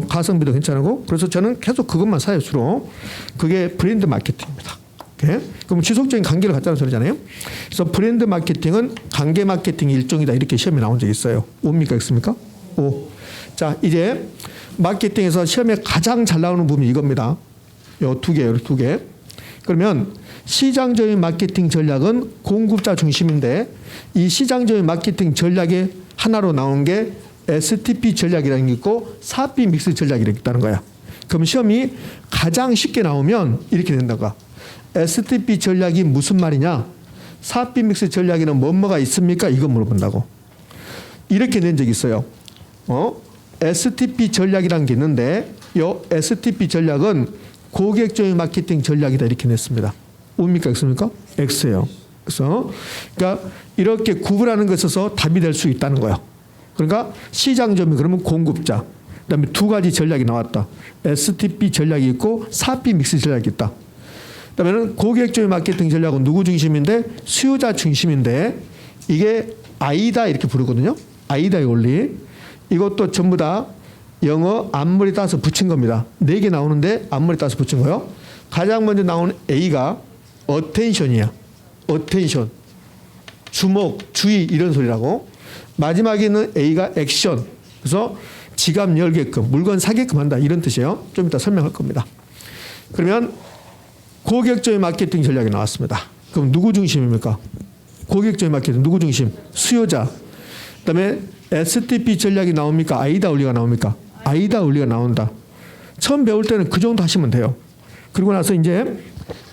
가성비도 괜찮고. 그래서 저는 계속 그것만 사요, 주로. 그게 브랜드 마케팅입니다. 오케이? 그럼 지속적인 관계를 갖자는 소리잖아요. 그래서 브랜드 마케팅은 관계 마케팅의 일종이다. 이렇게 시험에 나온 적이 있어요. 옵니까? 있습니까? 오. 자, 이제 마케팅에서 시험에 가장 잘 나오는 부분이 이겁니다. 요 두 개요, 두 개. 그러면 시장적인 마케팅 전략은 공급자 중심인데 이 시장적인 마케팅 전략의 하나로 나오는 게 STP 전략이라는 게 있고 사피 믹스 전략이라는 게 있다는 거야. 그럼 시험이 가장 쉽게 나오면 이렇게 된다고. STP 전략이 무슨 말이냐? 사피 믹스 전략에는 뭐가 있습니까? 이거 물어본다고. 이렇게 낸 적이 있어요. STP 전략이라는 게 있는데 이 STP 전략은 고객적인 마케팅 전략이다 이렇게 냈습니다. 뭡니까? X입니까? X예요. 그래서 그러니까 이렇게 구분하는 것에 있어서 답이 될 수 있다는 거예요. 그러니까 시장점이 그러면 공급자. 그다음에 두 가지 전략이 나왔다. STP 전략이 있고 사피 믹스 전략이 있다. 그다음에는 고객적인 마케팅 전략은 누구 중심인데 수요자 중심인데 이게 아이다 이렇게 부르거든요. 아이다의 원리. 이것도 전부 다 영어 앞머리 따서 붙인 겁니다. 4개 나오는데 앞머리 따서 붙인 거요. 가장 먼저 나오는 A가 attention이야. attention. 주목, 주의 이런 소리라고. 마지막에 있는 A가 액션. 그래서 지갑 열게끔, 물건 사게끔 한다 이런 뜻이에요. 좀 이따 설명할 겁니다. 그러면 고객적인 마케팅 전략이 나왔습니다. 그럼 누구 중심입니까? 고객적인 마케팅 누구 중심? 수요자. 그다음에 STP 전략이 나옵니까? 아이다 원리가 나옵니까? 아이다 원리가 나온다. 처음 배울 때는 그 정도 하시면 돼요. 그리고 나서 이제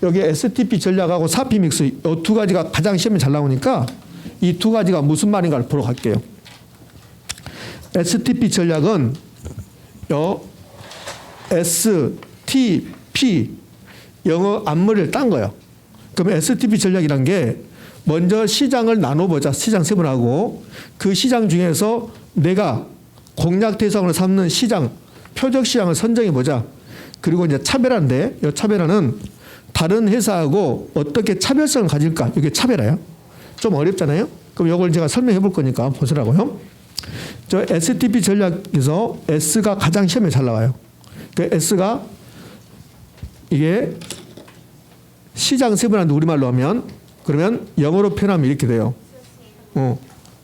여기 STP 전략하고 사피 믹스 이 두 가지가 가장 시험에 잘 나오니까 이 두 가지가 무슨 말인가를 보러 갈게요. STP 전략은 STP 영어 앞머리를 딴 거예요. 그럼 STP 전략이란 게 먼저 시장을 나눠보자. 시장 세분하고 그 시장 중에서 내가 공략 대상으로 삼는 시장, 표적 시장을 선정해보자. 그리고 이제 차별화인데 이 차별화는 다른 회사하고 어떻게 차별성을 가질까? 이게 차별화야. 좀 어렵잖아요. 그럼 이걸 제가 설명해 볼 거니까 보시라고요. 저 STP 전략에서 S가 가장 시험에 잘 나와요. 그 S가 이게 시장 세분화인데 우리말로 하면 그러면 영어로 표현하면 이렇게 돼요.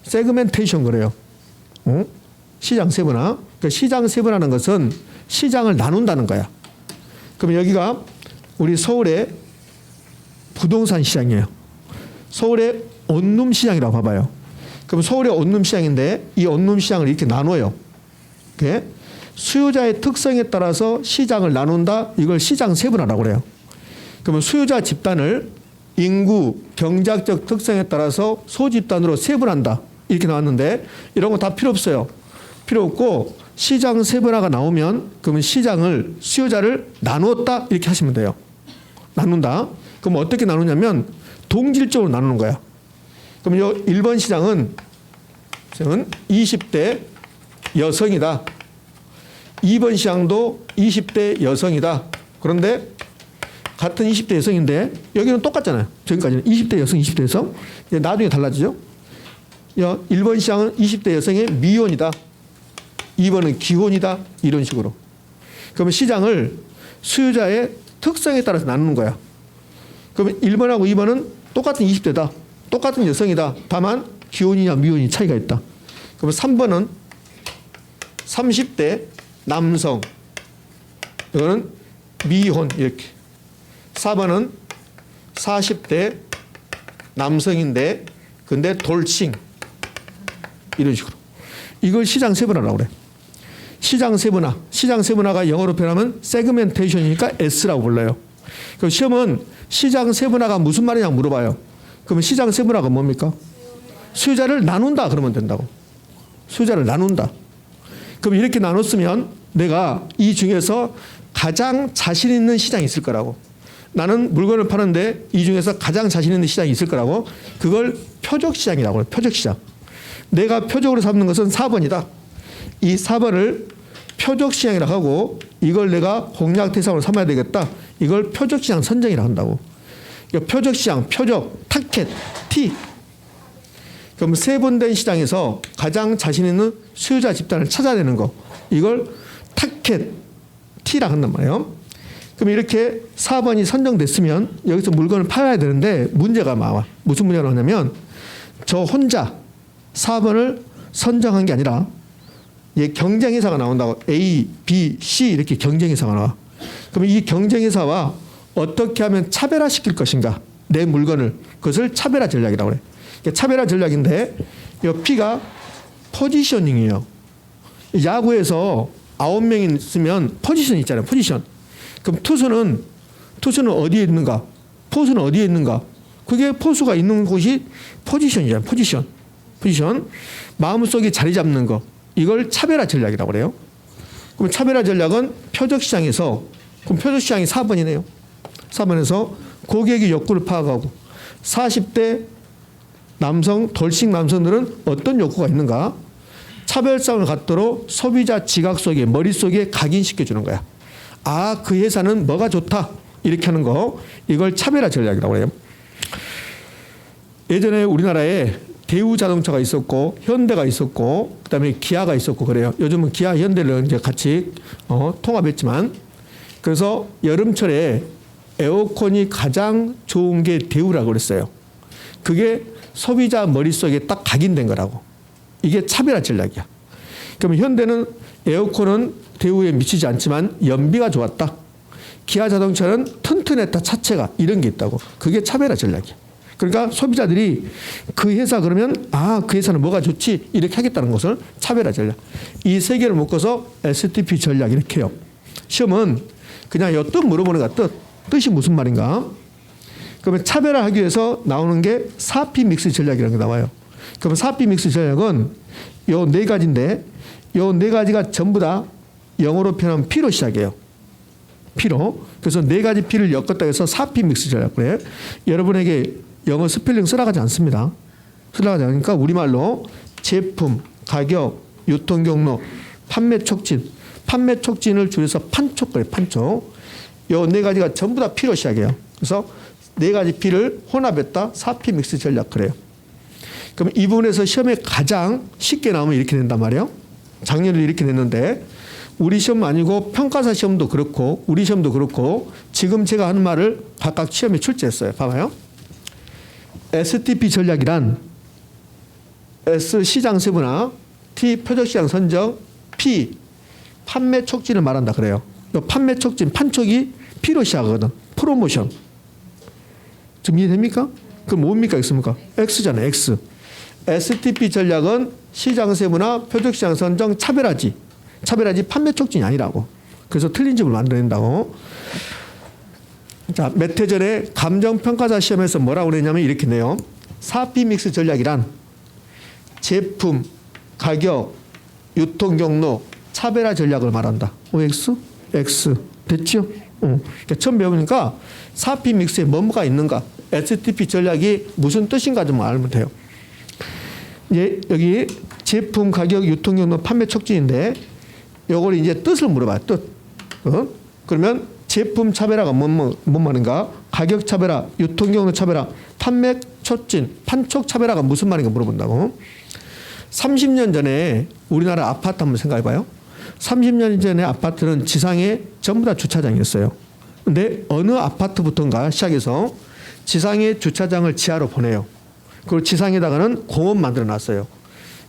세그멘테이션 그래요. 시장 세분화. 그러니까 시장 세분화라는 것은 시장을 나눈다는 거야. 그럼 여기가 우리 서울의 부동산 시장이에요. 서울의 원룸 시장이라고 봐봐요. 그럼 서울의 원룸 시장인데 이 원룸 시장을 이렇게 나눠요. 이렇게 수요자의 특성에 따라서 시장을 나눈다. 이걸 시장 세분화라고 그래요. 그러면 수요자 집단을 인구, 경제학적 특성에 따라서 소집단으로 세분한다. 이렇게 나왔는데 이런 거 다 필요 없어요. 필요 없고 시장 세분화가 나오면 그러면 시장을 수요자를 나누었다 이렇게 하시면 돼요. 나눈다. 그럼 어떻게 나누냐면 동질적으로 나누는 거야. 그럼 요 1번 시장은 20대 여성이다. 2번 시장도 20대 여성이다. 그런데 같은 20대 여성인데 여기는 똑같잖아요. 지금까지는 20대 여성, 20대 여성. 이제 나중에 달라지죠. 1번 시장은 20대 여성의 미혼이다. 2번은 기혼이다. 이런 식으로. 그러면 시장을 수요자의 특성에 따라서 나누는 거야. 그러면 1번하고 2번은 똑같은 20대다. 똑같은 여성이다. 다만 기혼이냐 미혼이 차이가 있다. 그러면 3번은 30대 남성. 이거는 미혼 이렇게. 4번은 40대 남성인데 근데 돌싱 이런 식으로. 이걸 시장 세분화라고 그래. 시장 세분화. 시장 세분화가 영어로 표현하면 세그멘테이션이니까 S라고 불러요. 그럼 시험은 시장 세분화가 무슨 말이냐고 물어봐요. 그러면 시장 세분화가 뭡니까? 수요자를 나눈다 그러면 된다고. 수요자를 나눈다. 그럼 이렇게 나눴으면 내가 이 중에서 가장 자신 있는 시장이 있을 거라고. 나는 물건을 파는데 이 중에서 가장 자신 있는 시장이 있을 거라고. 그걸 표적시장이라고 해요. 표적시장. 내가 표적으로 삼는 것은 4번이다. 이 4번을 표적시장이라고 하고 이걸 내가 공략 대상으로 삼아야 되겠다. 이걸 표적시장 선정이라고 한다고. 그러니까 표적시장, 표적, 타켓, T. 그럼 세분된 시장에서 가장 자신 있는 수요자 집단을 찾아내는 거. 이걸 타켓, T라고 한단 말이에요. 그럼 이렇게 4번이 선정됐으면 여기서 물건을 팔아야 되는데 문제가 나와. 무슨 문제가 나오냐면 저 혼자 4번을 선정한 게 아니라 경쟁회사가 나온다고. A, B, C 이렇게 경쟁회사가 나와. 그럼 이 경쟁회사와 어떻게 하면 차별화시킬 것인가. 내 물건을. 그것을 차별화 전략이라고 그래. 차별화 전략인데 이 P가 포지셔닝이에요. 야구에서 9명이 있으면 포지션 있잖아요. 포지션. 그럼 투수는 어디에 있는가? 포수는 어디에 있는가? 그게 포수가 있는 곳이 포지션이잖아요. 포지션. 마음속에 자리 잡는 거. 이걸 차별화 전략이라고 그래요. 그럼 차별화 전략은 표적시장에서 그럼 표적시장이 4번이네요. 4번에서 고객의 욕구를 파악하고 40대 남성, 돌싱 남성들은 어떤 욕구가 있는가? 차별성을 갖도록 소비자 지각 속에 머릿속에 각인시켜주는 거야. 아, 그 회사는 뭐가 좋다. 이렇게 하는 거. 이걸 차별화 전략이라고 해요. 예전에 우리나라에 대우자동차가 있었고 현대가 있었고 그다음에 기아가 있었고 그래요. 요즘은 기아, 현대를 이제 같이 통합했지만 그래서 여름철에 에어컨이 가장 좋은 게 대우라고 그랬어요. 그게 소비자 머릿속에 딱 각인된 거라고. 이게 차별화 전략이야. 그러면 현대는 에어컨은 대우에 미치지 않지만 연비가 좋았다. 기아 자동차는 튼튼했다. 차체가 이런 게 있다고. 그게 차별화 전략이야. 그러니까 소비자들이 그 회사 그러면 아, 그 회사는 뭐가 좋지 이렇게 하겠다는 것을 차별화 전략. 이 세 개를 묶어서 STP 전략 이렇게 해요. 시험은 그냥 이 뜻 물어보는 거야. 뜻이 무슨 말인가? 그러면 차별화하기 위해서 나오는 게 4P 믹스 전략이라는 게 나와요. 그러면 4P 믹스 전략은 요 네 가지인데 요 네 가지가 전부 다 영어로 표현하면 P로 시작해요. P로. 그래서 네 가지 P를 엮었다 해서 4P 믹스 전략 그래요. 여러분에게 영어 스펠링 쓰라가지 않습니다. 쓰라가지 않으니까 우리말로 제품, 가격, 유통 경로, 판매 촉진. 판매 촉진을 줄여서 판촉 그래요. 판촉. 요 네 가지가 전부 다 P로 시작해요. 그래서 네 가지 P를 혼합했다 4P 믹스 전략 그래요. 그럼 이 부분에서 시험에 가장 쉽게 나오면 이렇게 된단 말이에요. 작년에도 이렇게 냈는데 우리 시험 아니고 평가사 시험도 그렇고 우리 시험도 그렇고 지금 제가 하는 말을 각각 시험에 출제했어요. 봐봐요. STP 전략이란 S 시장 세분화, T 표적시장 선정, P 판매 촉진을 말한다 그래요. 판매 촉진, 판촉이 P로 시작하거든. 프로모션. 좀 이해됩니까? 그럼 뭡니까? X입니까? X잖아요. X. STP 전략은 시장 세분화, 표적시장 선정, 차별화지. 차별화지 판매 촉진이 아니라고. 그래서 틀린 집을 만들어낸다고. 자, 몇 해 전에 감정평가사 시험에서 뭐라고 그랬냐면 이렇게 내요. 4P 믹스 전략이란 제품, 가격, 유통 경로, 차별화 전략을 말한다. OX? X. 됐죠? 그러니까 처음 배우니까 4P 믹스에 뭐가 있는가? STP 전략이 무슨 뜻인가 좀 알면 돼요. 이제 여기 제품, 가격, 유통 경로, 판매 촉진인데 요걸 이제 뜻을 물어봐요. 뜻. 그러면 제품 차별화가 뭔 말인가? 가격 차별화, 유통 경로 차별화, 판매 촉진, 판촉 차별화가 무슨 말인가 물어본다고. 30년 전에 우리나라 아파트 한번 생각해 봐요. 30년 전에 아파트는 지상에 전부 다 주차장이었어요. 근데 어느 아파트부터인가 시작해서 지상에 주차장을 지하로 보내요. 그리고 지상에다가는 공원 만들어 놨어요.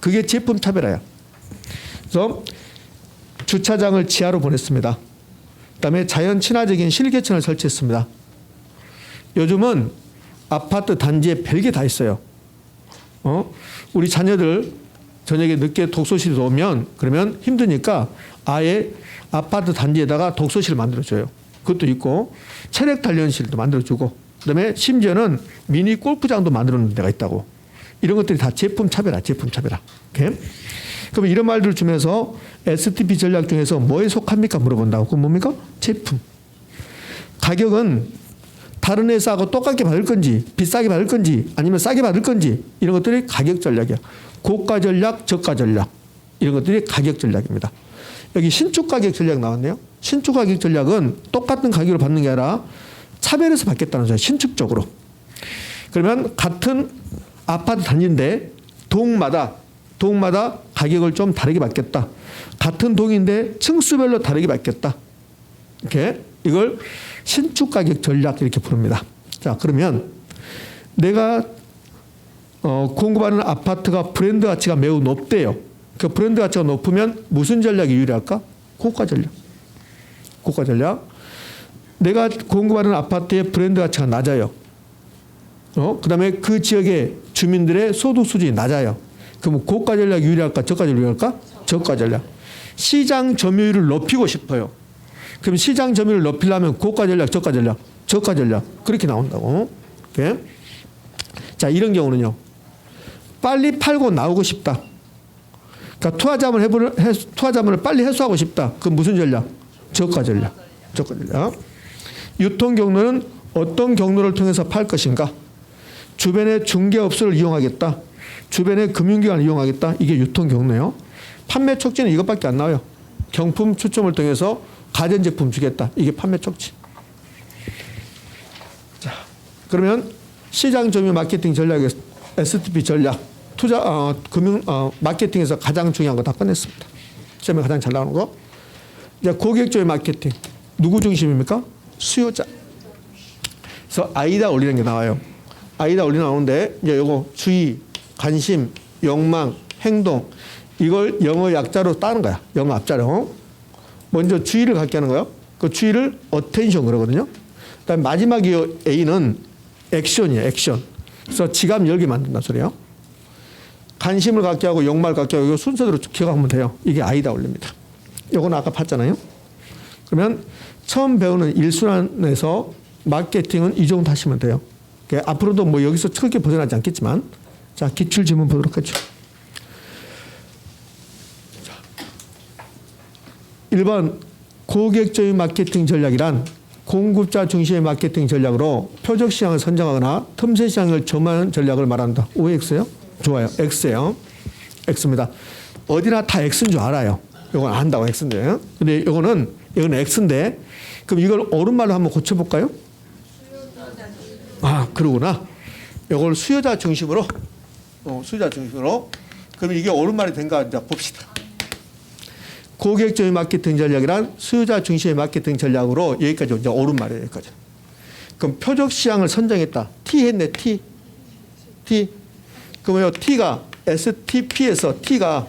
그게 제품 차별화야. 그래서 주차장을 지하로 보냈습니다. 그다음에 자연 친화적인 실개천을 설치했습니다. 요즘은 아파트 단지에 별게 다 있어요. 우리 자녀들 저녁에 늦게 독서실에 오면 그러면 힘드니까 아예 아파트 단지에다가 독서실을 만들어줘요. 그것도 있고 체력 단련실도 만들어주고 그다음에 심지어는 미니 골프장도 만들어놓는 데가 있다고. 이런 것들이 다 제품 차별화, 제품 차별화. 오케이? 그러면 이런 말들을 주면서 STP 전략 중에서 뭐에 속합니까? 물어본다고. 그건 뭡니까? 제품. 가격은 다른 회사하고 똑같게 받을 건지 비싸게 받을 건지 아니면 싸게 받을 건지 이런 것들이 가격 전략이야. 고가 전략, 저가 전략 이런 것들이 가격 전략입니다. 여기 신축 가격 전략 나왔네요. 신축 가격 전략은 똑같은 가격을 받는 게 아니라 차별해서 받겠다는 소리예요. 신축적으로. 그러면 같은 아파트 단지인데 동마다 가격을 좀 다르게 받겠다. 같은 동인데 층수별로 다르게 받겠다. 이렇게 이걸 신축 가격 전략 이렇게 부릅니다. 자, 그러면 내가 공급하는 아파트가 브랜드 가치가 매우 높대요. 그 브랜드 가치가 높으면 무슨 전략이 유리할까? 고가 전략. 고가 전략. 내가 공급하는 아파트의 브랜드 가치가 낮아요. 그다음에 그 지역의 주민들의 소득 수준이 낮아요. 그럼 고가 전략이 유리할까? 저가 전략이 유리할까? 저가 전략. 시장 점유율을 높이고 싶어요. 그럼 시장 점유율을 높이려면 고가 전략, 저가 전략, 저가 전략 그렇게 나온다고. 오케이? 자, 이런 경우는요. 빨리 팔고 나오고 싶다. 그러니까 투하자문을 빨리 해소하고 싶다. 그건 무슨 전략? 저가 전략. 저가 전략. 유통 경로는 어떤 경로를 통해서 팔 것인가? 주변의 중개업소를 이용하겠다. 주변의 금융기관을 이용하겠다. 이게 유통 경로예요. 판매 촉진은 이것밖에 안 나와요. 경품 추첨을 통해서 가전제품 주겠다. 이게 판매 촉진. 자, 그러면 시장 점유 마케팅 전략의 STP 전략, 마케팅에서 가장 중요한 거 다 끝냈습니다. 시험에 가장 잘 나오는 거. 이제 고객조의 마케팅. 누구 중심입니까? 수요자. 그래서 아이다 올리는 게 나와요. 아이다 올리 나오는데 이제 요거 주의, 관심, 욕망, 행동 이걸 영어 약자로 따는 거야. 영어 앞자로. 먼저 주의를 갖게 하는 거예요. 그 주의를 attention 그러거든요. 그다음에 마지막 이 A는 액션이에요. 액션. 그래서 지갑 열게 만든다는 소리예요. 관심을 갖게 하고 욕망을 갖게 하고 이거 순서대로 기억하면 돼요. 이게 아이다 올립니다. 요거는 아까 봤잖아요. 그러면 처음 배우는 1순환에서 마케팅은 이 정도 하시면 돼요. 그러니까 앞으로도 뭐 여기서 크게 벗어나지 않겠지만 자, 기출 질문 보도록 하죠. 1번 고객적인 마케팅 전략이란 공급자 중심의 마케팅 전략으로 표적 시장을 선정하거나 틈새 시장을 점하는 전략을 말한다. OX요? 좋아요. X예요. X입니다. 어디나 다 X인 줄 알아요. 이건 안다고 X인데. 근데 이거는 X인데 그럼 이걸 옳은말로 한번 고쳐볼까요? 아, 그러구나. 이걸 수요자 중심으로 수요자 중심으로 그럼 이게 옳은말이 된가 이제 봅시다. 고객적인 마케팅 전략이란 수요자 중심의 마케팅 전략으로 여기까지 이제 옳은 말이에요. 여기까지. 그럼 표적 시장을 선정했다. T 했네. T. 그러면 T가 STP에서 T가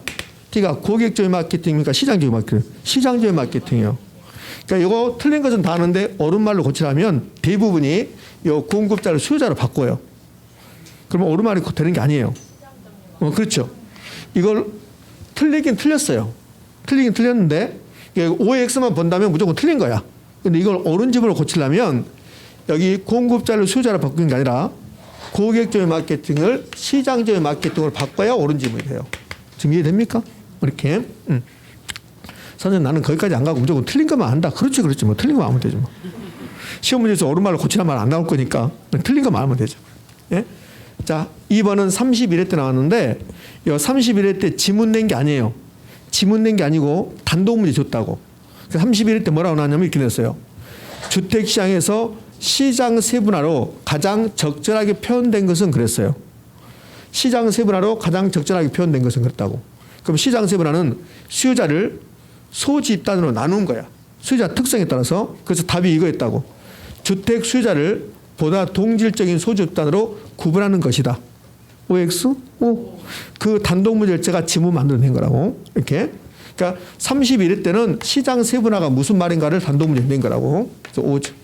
고객적인 마케팅입니까? 시장적인 마케팅. 시장적인 마케팅이에요. 그러니까 이거 틀린 것은 다 아는데 옳은 말로 고치려면 대부분이 이 공급자를 수요자로 바꿔요. 그러면 옳은 말이 되는 게 아니에요. 그렇죠. 이걸 틀리긴 틀렸어요. 틀리긴 틀렸는데 OX만 본다면 무조건 틀린 거야. 근데 이걸 옳은 집으로 고치려면 여기 공급자를 수요자로 바꾸는 게 아니라 고객적인 마케팅을 시장적인 마케팅으로 바꿔야 옳은 집이 돼요. 지금 이해됩니까? 이렇게. 선생님 나는 거기까지 안 가고 무조건 틀린 것만 한다. 그렇지. 뭐 틀린 것만 하면 되죠. 뭐. 시험 문제에서 옳은 말로 고치란 말 안 나올 거니까 틀린 것만 하면 되죠. 예? 자, 2번은 31회 때 나왔는데 이 31회 때 지문 낸 게 아니에요. 지문 낸 게 아니고 단독 문제 줬다고. 31회 때 뭐라고 나왔냐면 이렇게 냈어요. 주택시장에서 시장 세분화로 가장 적절하게 표현된 것은 그랬어요. 시장 세분화로 가장 적절하게 표현된 것은 그랬다고. 그럼 시장 세분화는 수요자를 소집단으로 나눈 거야. 수요자 특성에 따라서. 그래서 답이 이거였다고. 주택 수요자를 보다 동질적인 소집단으로 구분하는 것이다. OX? O. 그 단독 문제제가 지문 만들어낸 거라고. 이렇게. 그러니까 31회 때는 시장 세분화가 무슨 말인가를 단독 문제 낸 거라고. 그래서 O죠.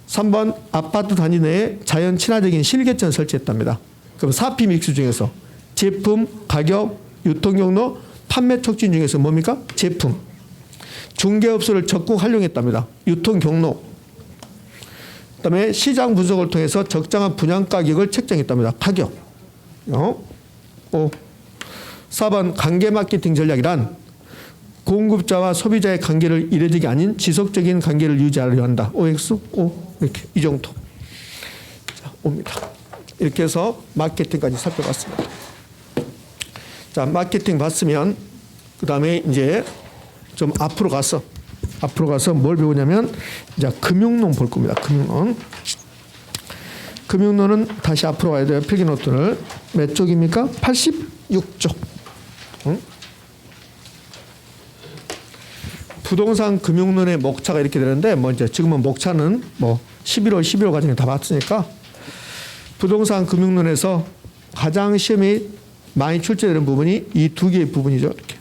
3번 아파트 단지 내에 자연 친화적인 실개천을 설치했답니다. 그럼 4P 믹스 중에서 제품, 가격, 유통 경로, 판매 촉진 중에서 뭡니까? 제품. 중개업소를 적극 활용했답니다. 유통 경로. 그다음에 시장 분석을 통해서 적정한 분양 가격을 책정했답니다. 가격. 4번 관계 마케팅 전략이란 공급자와 소비자의 관계를 이례적이 아닌 지속적인 관계를 유지하려 한다. OX, O 이렇게 이 정도. 자, 옵니다. 이렇게 해서 마케팅까지 살펴봤습니다. 자, 마케팅 봤으면 그 다음에 이제 좀 앞으로 가서 뭘 배우냐면 이제 금융론 볼 겁니다. 금융론은 다시 앞으로 가야 돼요. 필기노트를 몇 쪽입니까? 86쪽. 부동산 금융론의 목차가 이렇게 되는데 뭐 이제 지금은 목차는 뭐 11월 과정에 다 봤으니까 부동산 금융론에서 가장 시험이 많이 출제되는 부분이 이 두 개의 부분이죠. 이렇게.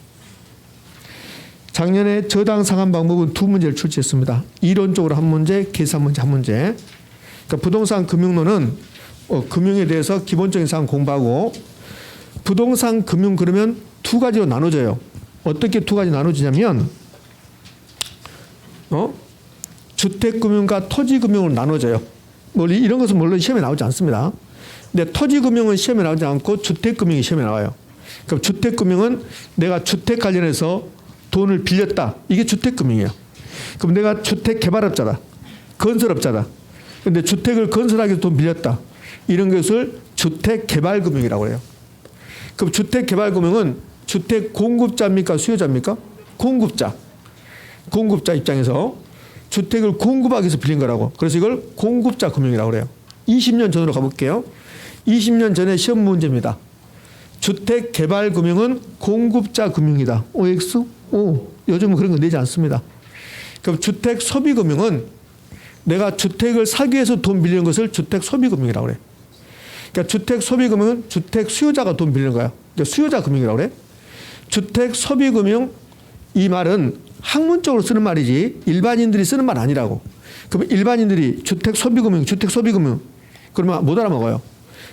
작년에 저당 상환 방법은 두 문제를 출제했습니다. 이론적으로 한 문제, 계산 문제 한 문제. 그러니까 부동산 금융론은 금융에 대해서 기본적인 사항 공부하고 부동산 금융 그러면 두 가지로 나눠져요. 어떻게 두 가지 나눠지냐면 주택금융과 토지금융으로 나눠져요. 이런 것은 물론 시험에 나오지 않습니다. 근데 토지금융은 시험에 나오지 않고 주택금융이 시험에 나와요. 그럼 주택금융은 내가 주택 관련해서 돈을 빌렸다. 이게 주택금융이에요. 그럼 내가 주택개발업자다. 건설업자다. 그런데 주택을 건설하기 위해서 돈 빌렸다. 이런 것을 주택개발금융이라고 해요. 그럼 주택개발금융은 주택 공급자입니까? 수요자입니까? 공급자. 공급자 입장에서 주택을 공급하기 위해서 빌린 거라고. 그래서 이걸 공급자 금융이라고 그래요. 20년 전으로 가볼게요. 20년 전에 시험 문제입니다. 주택개발금융은 공급자 금융이다. OX? O. 요즘은 그런 거 내지 않습니다. 그럼 주택소비금융은 내가 주택을 사기 위해서 돈 빌리는 것을 주택소비금융이라고 그래. 그러니까 주택소비금융은 주택 수요자가 돈 빌리는 거야. 그러니까 수요자 금융이라고 그래. 주택소비금융 이 말은 학문적으로 쓰는 말이지 일반인들이 쓰는 말 아니라고. 그럼 일반인들이 주택소비금융 그러면 못 알아먹어요.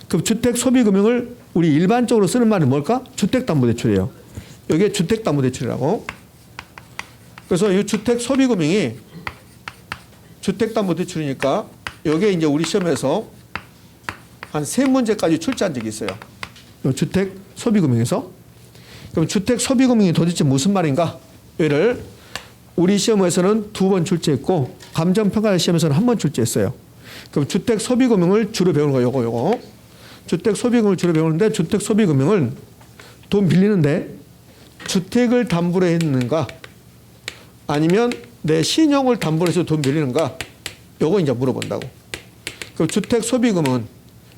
그럼 주택소비금융을 우리 일반적으로 쓰는 말은 뭘까? 주택담보대출이에요. 이게 주택담보대출이라고. 그래서 이 주택소비금융이 주택담보대출이니까 이게 이제 우리 시험에서 한 3문제까지 출제한 적이 있어요. 이 주택소비금융에서. 그럼 주택소비금융이 도대체 무슨 말인가? 얘를 우리 시험에서는 2번 출제했고 감정평가 시험에서는 1번 출제했어요. 그럼 주택소비금융을 주로 배우는 거예요. 요거. 주택소비금융을 주로 배우는데 주택소비금융은 돈 빌리는데 주택을 담보로 했는가 아니면 내 신용을 담보로 해서 돈 빌리는가 요거 이제 물어본다고. 그럼 주택소비금은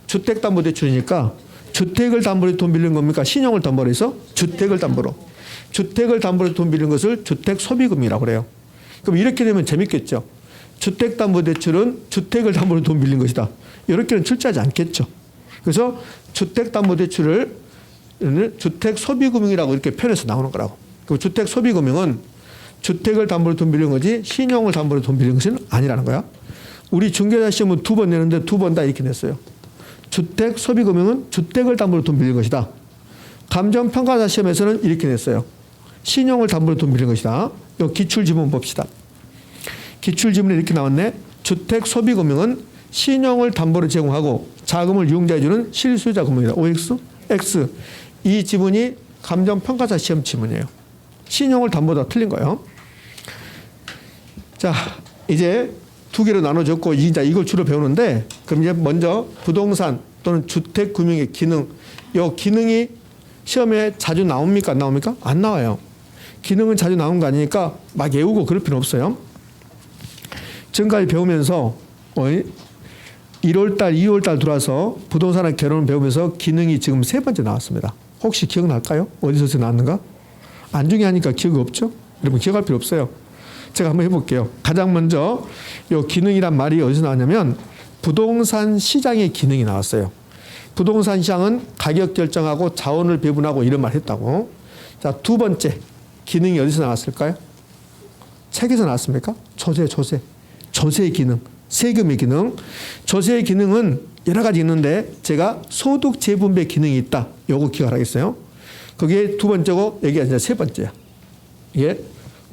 주택담보대출이니까 주택을 담보로 해서 돈 빌리는 겁니까? 신용을 담보로 해서 주택을 담보로. 주택을 담보로 해서 돈 빌리는 것을 주택소비금이라고 그래요. 그럼 이렇게 되면 재밌겠죠. 주택담보대출은 주택을 담보로 돈 빌린 것이다. 이렇게는 출제하지 않겠죠. 그래서 주택담보대출을 주택소비금융이라고 이렇게 표현해서 나오는 거라고. 그럼 주택소비금융은 주택을 담보로 돈 빌린 거지 신용을 담보로 돈 빌린 것은 아니라는 거야. 우리 중개사 시험은 2번 내는데 2번 다 이렇게 냈어요. 주택소비금융은 주택을 담보로 돈 빌린 것이다. 감정평가사 시험에서는 이렇게 냈어요. 신용을 담보로 돈 빌린 것이다. 요 기출지문 봅시다. 기출지문에 이렇게 나왔네. 주택소비금융은 신용을 담보로 제공하고 자금을 이용자에 주는 실수요자 금융이다. OX? X. 이 지문이 감정평가사 시험 지문이에요. 신용을 담보다 틀린 거예요. 자, 이제 두 개로 나눠졌고 이제 이걸 주로 배우는데 그럼 이제 먼저 부동산 또는 주택금융의 기능. 요 기능이 시험에 자주 나옵니까? 안 나옵니까? 안 나와요. 기능은 자주 나오는 거 아니니까 막 외우고 그럴 필요 없어요. 지금까지 배우면서 1월달, 2월달 들어와서 부동산과 결혼을 배우면서 기능이 지금 3번째 나왔습니다. 혹시 기억날까요? 어디서 나왔는가? 안중에 하니까 기억이 없죠? 여러분 기억할 필요 없어요. 제가 한번 해볼게요. 가장 먼저 이 기능이란 말이 어디서 나왔냐면 부동산 시장의 기능이 나왔어요. 부동산 시장은 가격 결정하고 자원을 배분하고 이런 말 했다고. 자, 2번째 기능이 어디서 나왔을까요? 책에서 나왔습니까? 조세의 기능, 세금의 기능. 조세의 기능은 여러 가지 있는데 제가 소득 재분배 기능이 있다. 요거 기억하겠어요? 그게 두 번째고 여기가 이제 세 번째야. 이게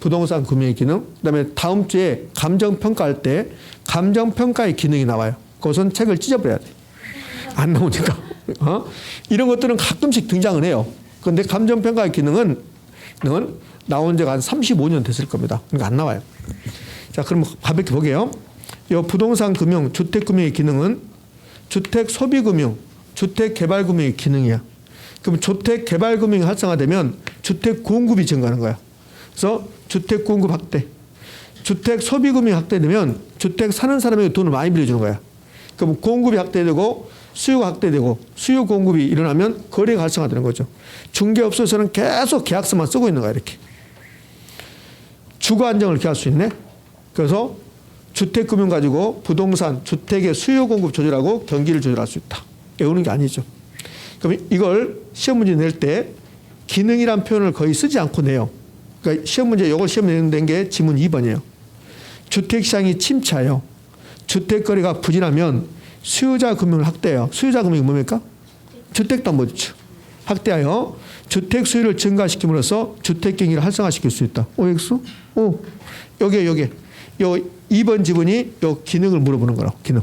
부동산 금융의 기능. 그다음에 다음 주에 감정평가할 때 감정평가의 기능이 나와요. 그것은 책을 찢어버려야 돼. 안 나오니까. 이런 것들은 가끔씩 등장을 해요. 그런데 감정평가의 기능은 나온 지가 한 35년 됐을 겁니다. 그러니까 안 나와요. 자, 그럼 가볍게 보게요. 이 부동산 금융, 주택 금융의 기능은 주택 소비 금융, 주택 개발 금융의 기능이야. 그럼 주택 개발 금융이 활성화되면 주택 공급이 증가하는 거야. 그래서 주택 공급 확대, 주택 소비 금융이 확대되면 주택 사는 사람에게 돈을 많이 빌려주는 거야. 그럼 공급이 확대되고 수요가 확대되고 수요 공급이 일어나면 거래가 활성화되는 거죠. 중개업소에서는 계속 계약서만 쓰고 있는 거야, 이렇게. 주거 안정을 기할 수 있네. 그래서 주택금융 가지고 부동산, 주택의 수요 공급 조절하고 경기를 조절할 수 있다. 외우는 게 아니죠. 그럼 이걸 시험 문제 낼 때 기능이란 표현을 거의 쓰지 않고 내요. 그러니까 시험 문제, 이걸 시험 낸 게 지문 2번이에요. 주택시장이 침체해요. 주택거래가 부진하면 수요자 금융을 확대해요. 수요자 금융이 뭡니까? 주택담보대출. 확대하여 주택 수요를 증가시킴으로써 주택 경기를 활성화시킬 수 있다. OX? 오. 요게. 요 2번 지문이 요 기능을 물어보는 거라고, 기능.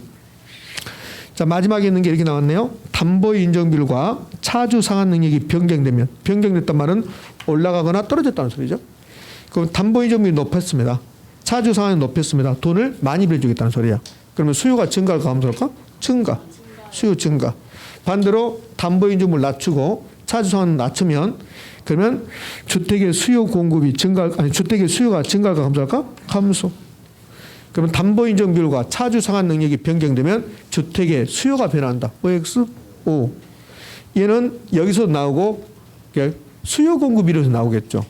자, 마지막에 있는 게 이렇게 나왔네요. 담보 인정비율과 차주 상환 능력이 변경되면, 변경됐단 말은 올라가거나 떨어졌다는 소리죠. 그럼 담보 인정비율이 높았습니다. 차주 상환이 높였습니다. 돈을 많이 빌려주겠다는 소리야. 그러면 수요가 증가할까 감소할까? 증가. 수요 증가. 반대로 담보 인정비율을 낮추고 차주 상환을 낮추면, 그러면 주택의 수요 공급이 주택의 수요가 증가할까 감소할까? 감소. 그러면 담보 인정 비율과 차주 상환 능력이 변경되면 주택의 수요가 변한다. OX? O. 얘는 여기서 나오고 수요 공급 비율에서 나오겠죠.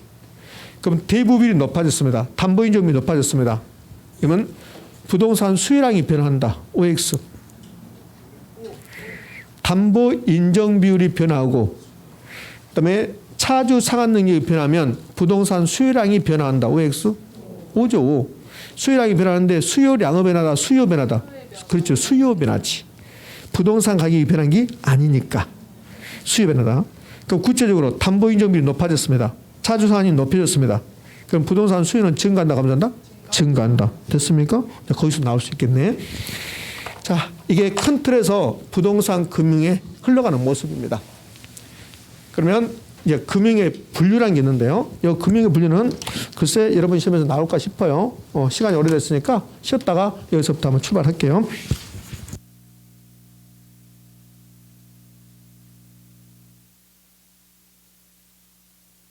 그럼 대부 비율이 높아졌습니다. 담보 인정 비율이 높아졌습니다. 그러면 부동산 수요량이 변한다. OX. 담보 인정 비율이 변하고 그다음에 차주 상환 능력이 변하면 부동산 수요량이 변화한다. OX? O죠. O. 수요량이 변하는데 수요량은 변하다, 수요 변하다. 그렇죠. 수요 변하지. 부동산 가격이 변한 게 아니니까. 수요 변하다. 그럼 구체적으로 담보 인정비율이 높아졌습니다. 차주 상환이 높여졌습니다. 그럼 부동산 수요는 증가한다, 감소한다? 증가한다. 됐습니까? 거기서 나올 수 있겠네. 자, 이게 큰 틀에서 부동산 금융에 흘러가는 모습입니다. 그러면 이제 금융의 분류라는 게 있는데요. 이 금융의 분류는 글쎄 여러분 시험에서 나올까 싶어요. 시간이 오래됐으니까 쉬었다가 여기서부터 한번 출발할게요.